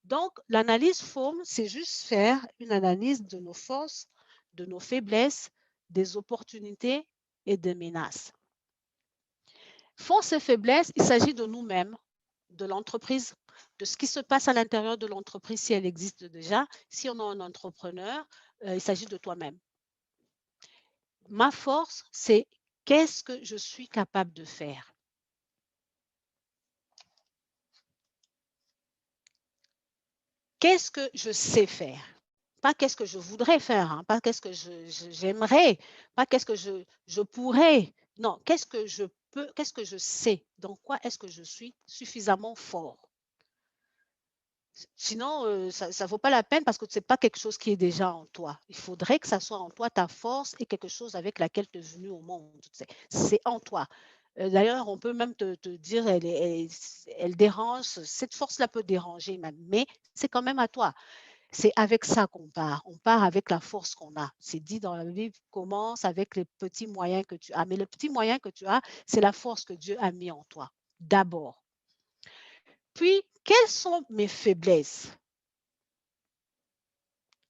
Speaker 2: Donc, l'analyse FOAM, c'est juste faire une analyse de nos forces, de nos faiblesses, des opportunités et des menaces. Forces et faiblesses, il s'agit de nous-mêmes, de l'entreprise, de ce qui se passe à l'intérieur de l'entreprise si elle existe déjà. Si on a un entrepreneur, il s'agit de toi-même. Ma force, c'est qu'est-ce que je suis capable de faire? Qu'est-ce que je sais faire? Pas qu'est-ce que je voudrais faire, hein, pas qu'est-ce que j'aimerais, pas qu'est-ce que je pourrais. Non, qu'est-ce que je peux, qu'est-ce que je sais? Dans quoi est-ce que je suis suffisamment fort? Sinon, ça ne vaut pas la peine parce que ce n'est pas quelque chose qui est déjà en toi. Il faudrait que ça soit en toi ta force et quelque chose avec laquelle tu es venu au monde. C'est en toi. D'ailleurs, on peut même te dire, elle dérange, cette force-là peut déranger même, mais c'est quand même à toi. C'est avec ça qu'on part. On part avec la force qu'on a. C'est dit dans la Bible, commence avec les petits moyens que tu as. Mais les petits moyens que tu as, c'est la force que Dieu a mis en toi, d'abord. Puis, quelles sont mes faiblesses?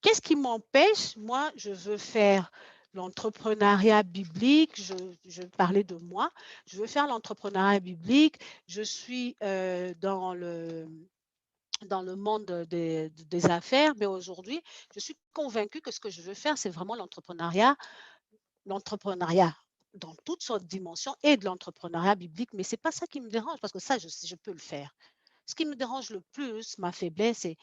Speaker 2: Qu'est-ce qui m'empêche? Moi, je veux faire l'entrepreneuriat biblique, je parlais de moi, je veux faire l'entrepreneuriat biblique, je suis dans le monde des affaires, mais aujourd'hui, je suis convaincue que ce que je veux faire, c'est vraiment l'entrepreneuriat dans toutes sortes de dimensions et de l'entrepreneuriat biblique, mais ce n'est pas ça qui me dérange parce que ça, je peux le faire. Ce qui me dérange le plus, ma faiblesse, c'est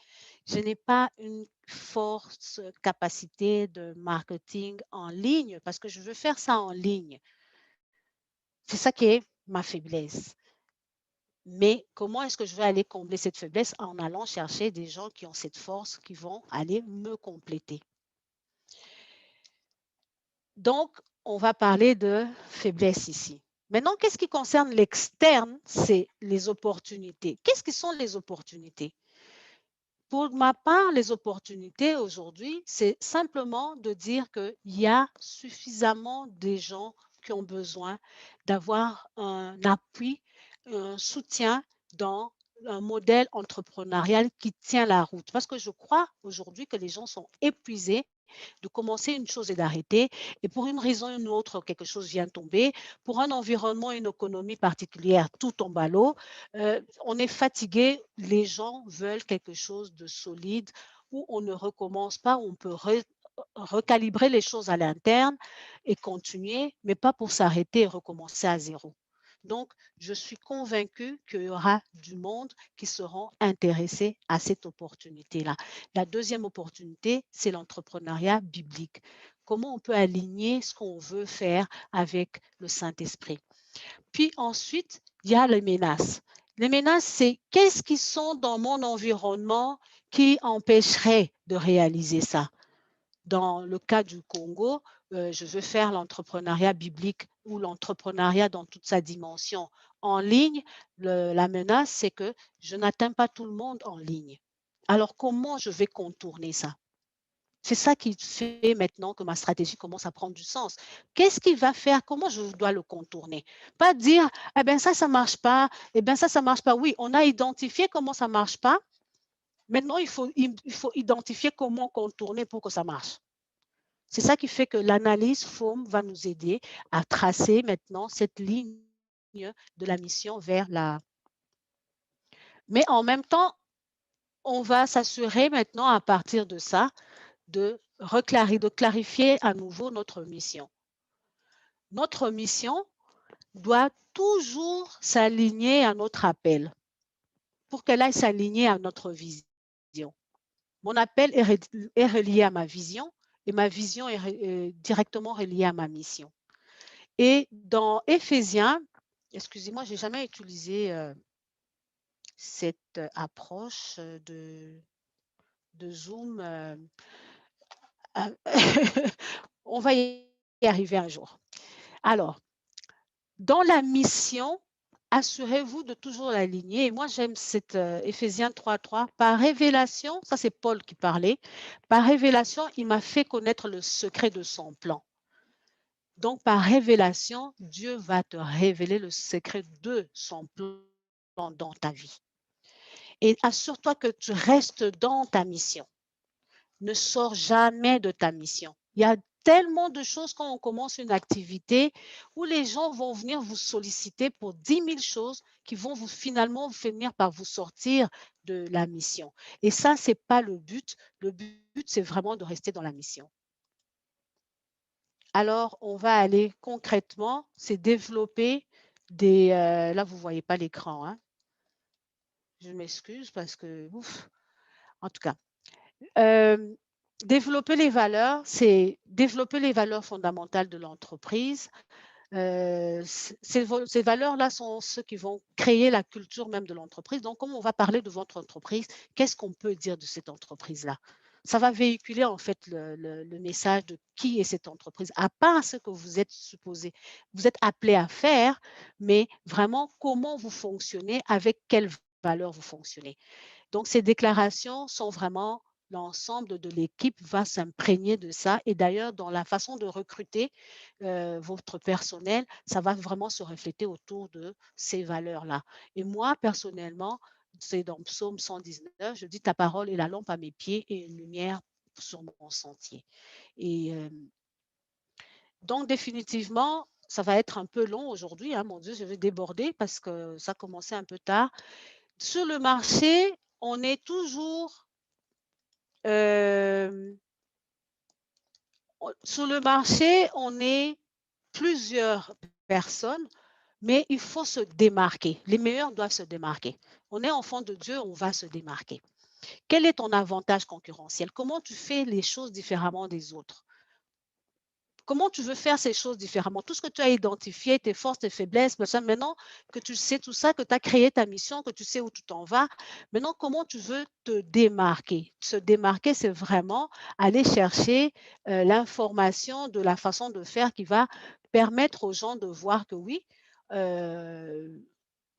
Speaker 2: je n'ai pas une force capacité de marketing en ligne parce que je veux faire ça en ligne. C'est ça qui est ma faiblesse. Mais comment est-ce que je vais aller combler cette faiblesse? En allant chercher des gens qui ont cette force, qui vont aller me compléter. Donc, on va parler de faiblesse ici. Maintenant, qu'est-ce qui concerne l'externe? C'est les opportunités. Qu'est-ce qui sont les opportunités? Pour ma part, les opportunités aujourd'hui, c'est simplement de dire qu'il y a suffisamment de gens qui ont besoin d'avoir un appui, un soutien dans un modèle entrepreneurial qui tient la route. Parce que je crois aujourd'hui que les gens sont épuisés de commencer une chose et d'arrêter. Et pour une raison ou une autre, quelque chose vient tomber. Pour un environnement, une économie particulière, tout tombe à l'eau. On est fatigué. Les gens veulent quelque chose de solide où on ne recommence pas, où on peut recalibrer les choses à l'interne et continuer, mais pas pour s'arrêter et recommencer à zéro. Donc, je suis convaincue qu'il y aura du monde qui seront intéressés à cette opportunité-là. La deuxième opportunité, c'est l'entrepreneuriat biblique. Comment on peut aligner ce qu'on veut faire avec le Saint-Esprit. Puis ensuite, il y a les menaces. Les menaces, c'est qu'est-ce qui sont dans mon environnement qui empêcherait de réaliser ça. Dans le cas du Congo, je veux faire l'entrepreneuriat biblique ou l'entrepreneuriat dans toute sa dimension en ligne. La menace, c'est que je n'atteins pas tout le monde en ligne. Alors, comment je vais contourner ça? C'est ça qui fait maintenant que ma stratégie commence à prendre du sens. Qu'est-ce qu'il va faire? Comment je dois le contourner? Pas dire, eh bien ça ne marche pas, eh bien ça ne marche pas. Oui, on a identifié comment ça ne marche pas. Maintenant, il faut identifier comment contourner pour que ça marche. C'est ça qui fait que l'analyse FOAM va nous aider à tracer maintenant cette ligne de la mission vers la... Mais en même temps, on va s'assurer maintenant à partir de ça de clarifier à nouveau notre mission. Notre mission doit toujours s'aligner à notre appel pour qu'elle aille s'aligner à notre vision. Mon appel est relié à ma vision et ma vision est directement reliée à ma mission. Et dans Éphésiens, excusez-moi, je n'ai jamais utilisé cette approche de Zoom. On va y arriver un jour. Alors, dans la mission, assurez-vous de toujours l'aligner. Et moi, j'aime cette Éphésiens 3.3. Par révélation, ça c'est Paul qui parlait, par révélation, il m'a fait connaître le secret de son plan. Donc, par révélation, Dieu va te révéler le secret de son plan dans ta vie. Et assure-toi que tu restes dans ta mission. Ne sors jamais de ta mission. Il y a tellement de choses quand on commence une activité où les gens vont venir vous solliciter pour 10 000 choses qui vont finalement finir par vous sortir de la mission. Et ça, ce n'est pas le but. Le but, c'est vraiment de rester dans la mission. Alors, on va aller concrètement, c'est développer des... là, vous ne voyez pas l'écran. Hein? Je m'excuse parce que... Ouf, en tout cas. Développer les valeurs, c'est développer les valeurs fondamentales de l'entreprise. Ces valeurs-là sont ceux qui vont créer la culture même de l'entreprise. Donc, comme on va parler de votre entreprise, qu'est-ce qu'on peut dire de cette entreprise-là? Ça va véhiculer en fait le message de qui est cette entreprise, à part ce que vous êtes supposé, vous êtes appelé à faire, mais vraiment comment vous fonctionnez, avec quelles valeurs vous fonctionnez. Donc, ces déclarations sont vraiment l'ensemble de l'équipe va s'imprégner de ça. Et d'ailleurs, dans la façon de recruter votre personnel, ça va vraiment se refléter autour de ces valeurs-là. Et moi, personnellement, c'est dans Psaume 119, je dis ta parole est la lampe à mes pieds et une lumière sur mon sentier. Et donc, définitivement, ça va être un peu long aujourd'hui. Hein, mon Dieu, je vais déborder parce que ça a commencé un peu tard. Sur le marché, on est toujours sur le marché, on est plusieurs personnes, mais il faut se démarquer. Les meilleurs doivent se démarquer. On est enfant de Dieu, on va se démarquer. Quel est ton avantage concurrentiel? Comment tu fais les choses différemment des autres? Comment tu veux faire ces choses différemment? Tout ce que tu as identifié, tes forces, tes faiblesses, maintenant que tu sais tout ça, que tu as créé ta mission, que tu sais où tu t'en vas, maintenant, comment tu veux te démarquer? Se démarquer, c'est vraiment aller chercher l'information de la façon de faire qui va permettre aux gens de voir que oui, euh,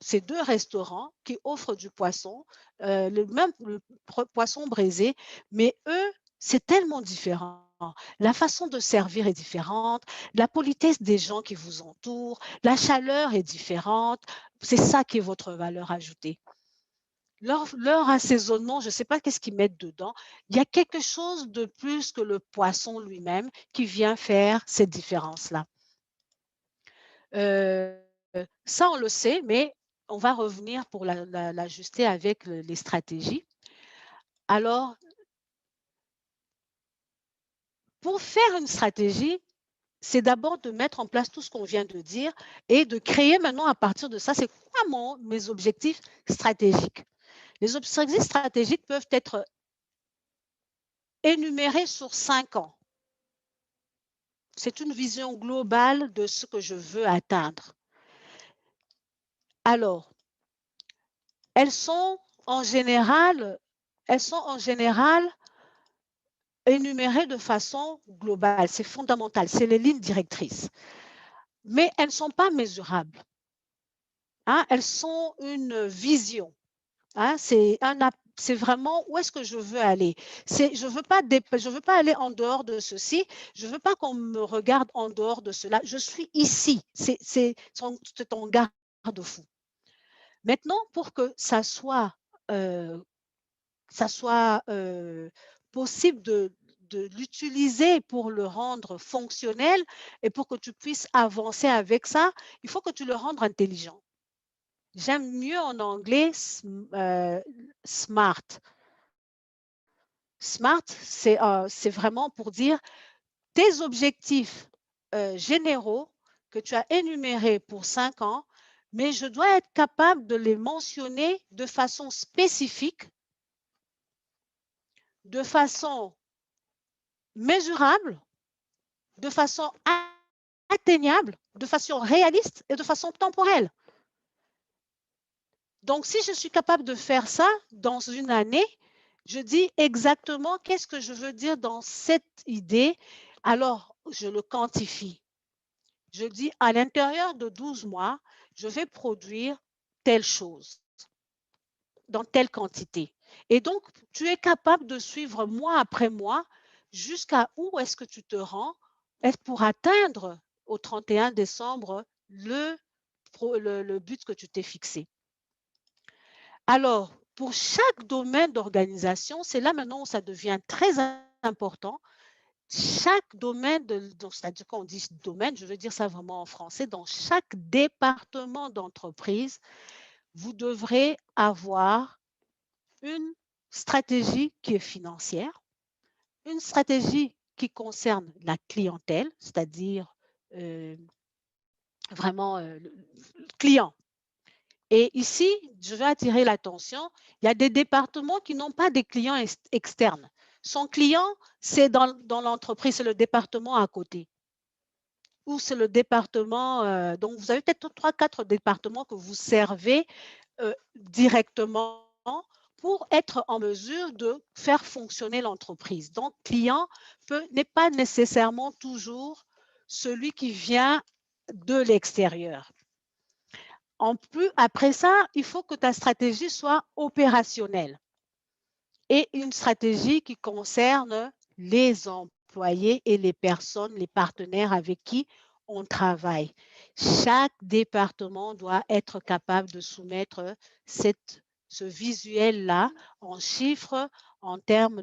Speaker 2: ces 2 restaurants qui offrent du poisson, le poisson braisé, mais eux, c'est tellement différent. La façon de servir est différente, la politesse des gens qui vous entourent, la chaleur est différente. C'est ça qui est votre valeur ajoutée. Leur assaisonnement, je ne sais pas qu'est-ce qu'ils mettent dedans. Il y a quelque chose de plus que le poisson lui-même qui vient faire cette différence-là. Ça, on le sait, mais on va revenir pour l'ajuster avec les stratégies. Alors, pour faire une stratégie, c'est d'abord de mettre en place tout ce qu'on vient de dire et de créer maintenant à partir de ça, c'est quoi mes objectifs stratégiques. Les objectifs stratégiques peuvent être énumérés sur 5 ans. C'est une vision globale de ce que je veux atteindre. Alors, elles sont en général énumérées de façon globale. C'est fondamental, c'est les lignes directrices. Mais elles ne sont pas mesurables. Hein? Elles sont une vision. Hein? C'est vraiment où est-ce que je veux aller. Je ne veux pas aller en dehors de ceci. Je ne veux pas qu'on me regarde en dehors de cela. Je suis ici. C'est ton garde-fou. Maintenant, pour que ça soit possible de l'utiliser pour le rendre fonctionnel et pour que tu puisses avancer avec ça, il faut que tu le rendes intelligent. J'aime mieux en anglais smart. Smart, c'est vraiment pour dire tes objectifs généraux que tu as énumérés pour 5 ans, mais je dois être capable de les mentionner de façon spécifique, de façon mesurable, de façon atteignable, de façon réaliste et de façon temporelle. Donc, si je suis capable de faire ça dans une année, je dis exactement qu'est-ce que je veux dire dans cette idée. Alors, je le quantifie. Je dis à l'intérieur de 12 mois, je vais produire telle chose dans telle quantité. Et donc, tu es capable de suivre mois après mois jusqu'à où est-ce que tu te rends pour atteindre au 31 décembre le but que tu t'es fixé. Alors, pour chaque domaine d'organisation, c'est là maintenant où ça devient très important. Chaque domaine, c'est-à-dire quand on dit domaine, je veux dire ça vraiment en français, dans chaque département d'entreprise, vous devrez avoir une stratégie qui est financière, une stratégie qui concerne la clientèle, c'est-à-dire vraiment le client. Et ici, je veux attirer l'attention, il y a des départements qui n'ont pas des clients externes. Son client, c'est dans l'entreprise, c'est le département à côté. Ou c'est le département, donc vous avez peut-être 3-4 départements que vous servez directement pour être en mesure de faire fonctionner l'entreprise. Donc, client n'est pas nécessairement toujours celui qui vient de l'extérieur. En plus, après ça, il faut que ta stratégie soit opérationnelle et une stratégie qui concerne les employés et les personnes, les partenaires avec qui on travaille. Chaque département doit être capable de soumettre ce visuel-là en chiffres, en termes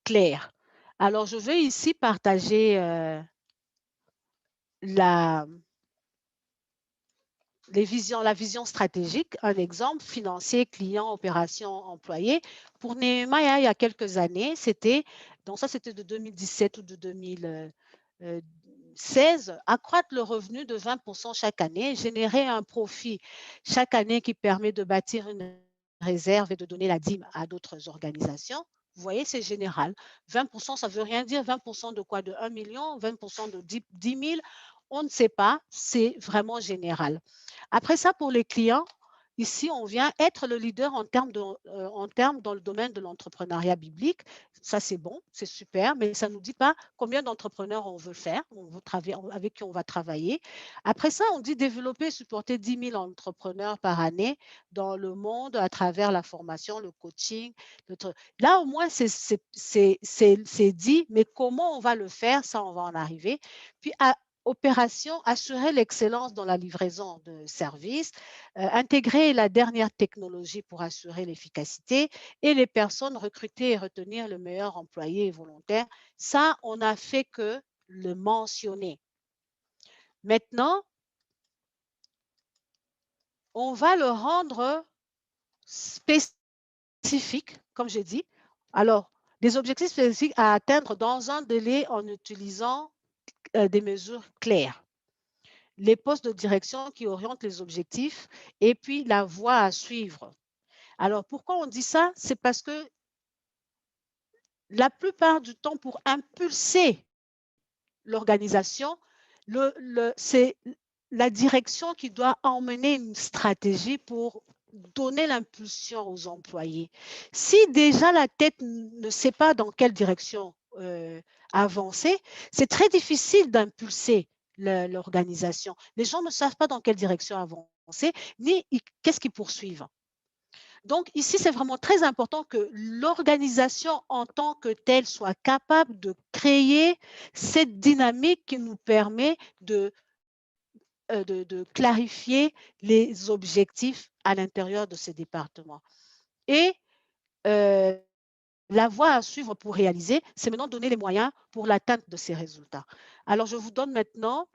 Speaker 2: clairs. Alors, je vais ici partager la vision stratégique, un exemple, financier, client, opération, employé. Pour Nehemiah, il y a quelques années, donc ça c'était de 2017 ou de 2016, accroître le revenu de 20% chaque année, générer un profit chaque année qui permet de bâtir une réserve et de donner la dîme à d'autres organisations. Vous voyez, c'est général. 20%, ça ne veut rien dire. 20% de quoi? De 1 million, 20% de 10 000, on ne sait pas. C'est vraiment général. Après ça, pour les clients, ici, on vient être le leader en termes dans le domaine de l'entrepreneuriat biblique. Ça, c'est bon, c'est super, mais ça ne nous dit pas combien d'entrepreneurs on veut faire, avec qui on va travailler. Après ça, on dit développer et supporter 10 000 entrepreneurs par année dans le monde à travers la formation, le coaching. Là, au moins, c'est dit, mais comment on va le faire, ça, on va en arriver. Puis, opération, assurer l'excellence dans la livraison de services, intégrer la dernière technologie pour assurer l'efficacité et les personnes recruter et retenir le meilleur employé et volontaire. Ça, on n'a fait que le mentionner. Maintenant, on va le rendre spécifique, comme j'ai dit. Alors, des objectifs spécifiques à atteindre dans un délai en utilisant des mesures claires. Les postes de direction qui orientent les objectifs et puis la voie à suivre. Alors, pourquoi on dit ça? C'est parce que la plupart du temps, pour impulser l'organisation, c'est la direction qui doit emmener une stratégie pour donner l'impulsion aux employés. Si déjà la tête ne sait pas dans quelle direction avancer, c'est très difficile d'impulser l'organisation. Les gens ne savent pas dans quelle direction avancer, ni qu'est-ce qu'ils poursuivent. Donc ici, c'est vraiment très important que l'organisation en tant que telle soit capable de créer cette dynamique qui nous permet de clarifier les objectifs à l'intérieur de ces départements. Et la voie à suivre pour réaliser, c'est maintenant donner les moyens pour l'atteinte de ces résultats. Alors, je vous donne maintenant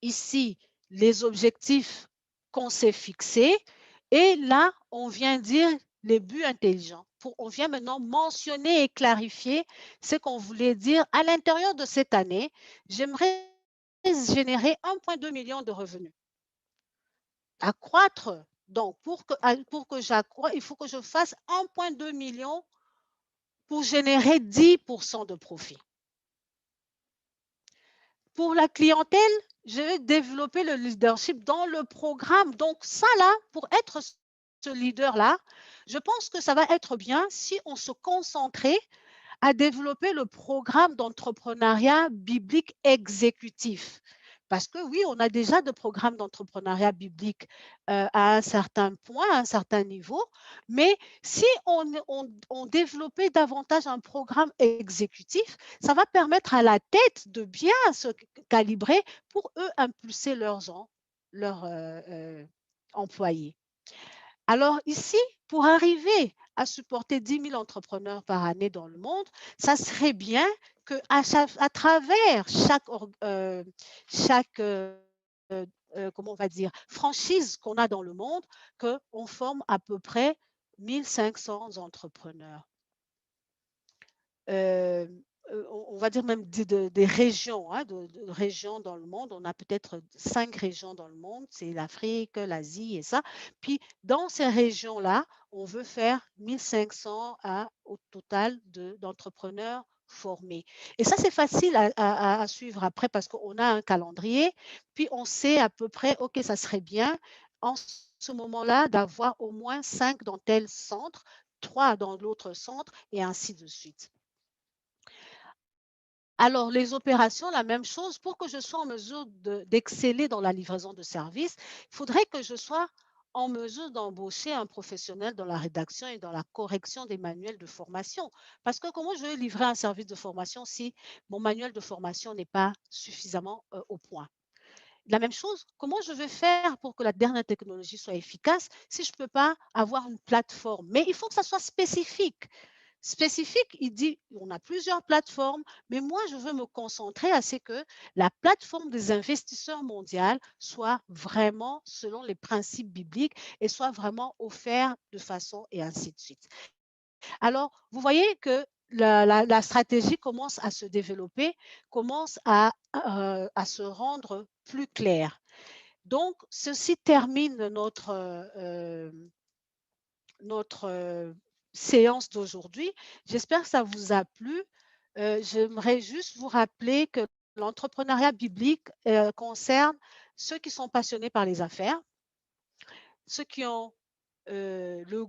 Speaker 2: ici les objectifs qu'on s'est fixés. Et là, on vient dire les buts intelligents. On vient maintenant mentionner et clarifier ce qu'on voulait dire. À l'intérieur de cette année, j'aimerais générer 1,2 million de revenus. Accroître, donc pour que j'accroisse, il faut que je fasse 1,2 million pour générer 10% de profit. Pour la clientèle, je vais développer le leadership dans le programme. Donc ça là, pour être ce leader-là, je pense que ça va être bien si on se concentrait à développer le programme d'entrepreneuriat biblique exécutif. Parce que oui, on a déjà de programmes d'entrepreneuriat biblique à un certain point, à un certain niveau, mais si on développait davantage un programme exécutif, ça va permettre à la tête de bien se calibrer pour eux impulser leurs employés. Alors ici, pour arriver à supporter 10 000 entrepreneurs par année dans le monde, ça serait bien qu'à travers chaque comment on va dire, franchise qu'on a dans le monde, qu'on forme à peu près 1500 entrepreneurs. On va dire même des régions, hein, de régions dans le monde. On a peut-être 5 régions dans le monde, c'est l'Afrique, l'Asie et ça. Puis dans ces régions-là, on veut faire 1500 au total d'entrepreneurs formés. Et ça, c'est facile à suivre après parce qu'on a un calendrier, puis on sait à peu près, OK, ça serait bien en ce moment-là d'avoir au moins 5 dans tel centre, 3 dans l'autre centre et ainsi de suite. Alors, les opérations, la même chose. Pour que je sois en mesure d'exceller dans la livraison de services, il faudrait que je sois en mesure d'embaucher un professionnel dans la rédaction et dans la correction des manuels de formation. Parce que comment je vais livrer un service de formation si mon manuel de formation n'est pas suffisamment au point? La même chose, comment je vais faire pour que la dernière technologie soit efficace si je ne peux pas avoir une plateforme? Mais il faut que ça soit spécifique. Spécifique, il dit, on a plusieurs plateformes, mais moi, je veux me concentrer à ce que la plateforme des investisseurs mondiaux soit vraiment selon les principes bibliques et soit vraiment offerte de façon et ainsi de suite. Alors, vous voyez que la stratégie commence à se développer, commence à se rendre plus claire. Donc, ceci termine notre séance d'aujourd'hui. J'espère que ça vous a plu. J'aimerais juste vous rappeler que l'entrepreneuriat biblique concerne ceux qui sont passionnés par les affaires, ceux qui ont le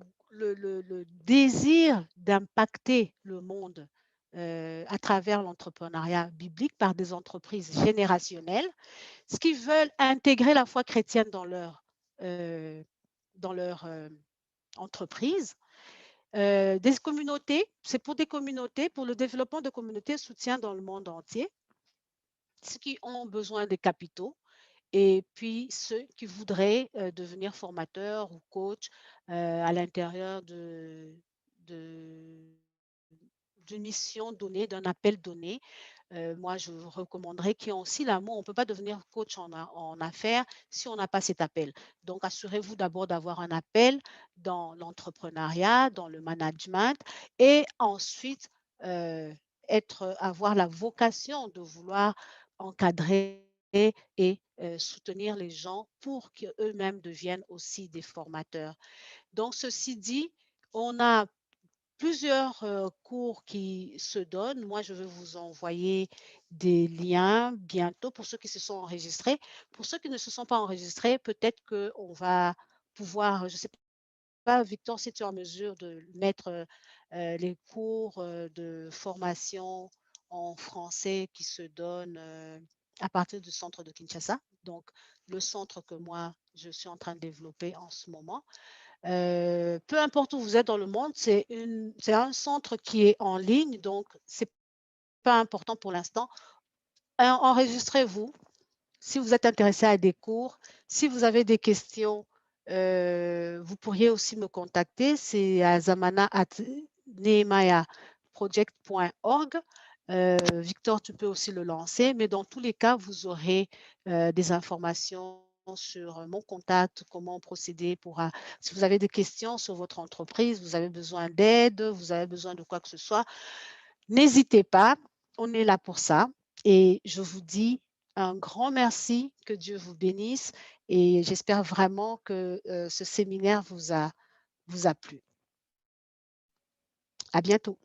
Speaker 2: désir d'impacter le monde à travers l'entrepreneuriat biblique par des entreprises générationnelles, ceux qui veulent intégrer la foi chrétienne dans leur entreprise, des communautés, c'est pour des communautés, pour le développement de communautés soutien dans le monde entier, ceux qui ont besoin de capitaux, et puis ceux qui voudraient devenir formateurs ou coachs à l'intérieur de- d'une mission donnée, d'un appel donné. Moi, je vous recommanderais qu'ils ont aussi l'amour. On ne peut pas devenir coach en affaires si on n'a pas cet appel. Donc, assurez-vous d'abord d'avoir un appel dans l'entrepreneuriat, dans le management, et ensuite avoir la vocation de vouloir encadrer et soutenir les gens pour qu'eux-mêmes deviennent aussi des formateurs. Donc, ceci dit, on a plusieurs cours qui se donnent. Moi, je vais vous envoyer des liens bientôt pour ceux qui se sont enregistrés. Pour ceux qui ne se sont pas enregistrés, peut-être qu'on va pouvoir, je ne sais pas, Victor, si tu es en mesure de mettre les cours de formation en français qui se donnent à partir du centre de Kinshasa. Donc, le centre que moi, je suis en train de développer en ce moment. Peu importe où vous êtes dans le monde, c'est un centre qui est en ligne, donc ce n'est pas important pour l'instant. Enregistrez-vous si vous êtes intéressé à des cours. Si vous avez des questions, vous pourriez aussi me contacter. C'est à zamana@nehemiahproject.org. Victor, tu peux aussi le lancer, mais dans tous les cas, vous aurez des informations sur mon contact, comment procéder si vous avez des questions sur votre entreprise, vous avez besoin d'aide, vous avez besoin de quoi que ce soit, n'hésitez pas, on est là pour ça. Et je vous dis un grand merci, que Dieu vous bénisse et j'espère vraiment que ce séminaire vous a plu. À bientôt.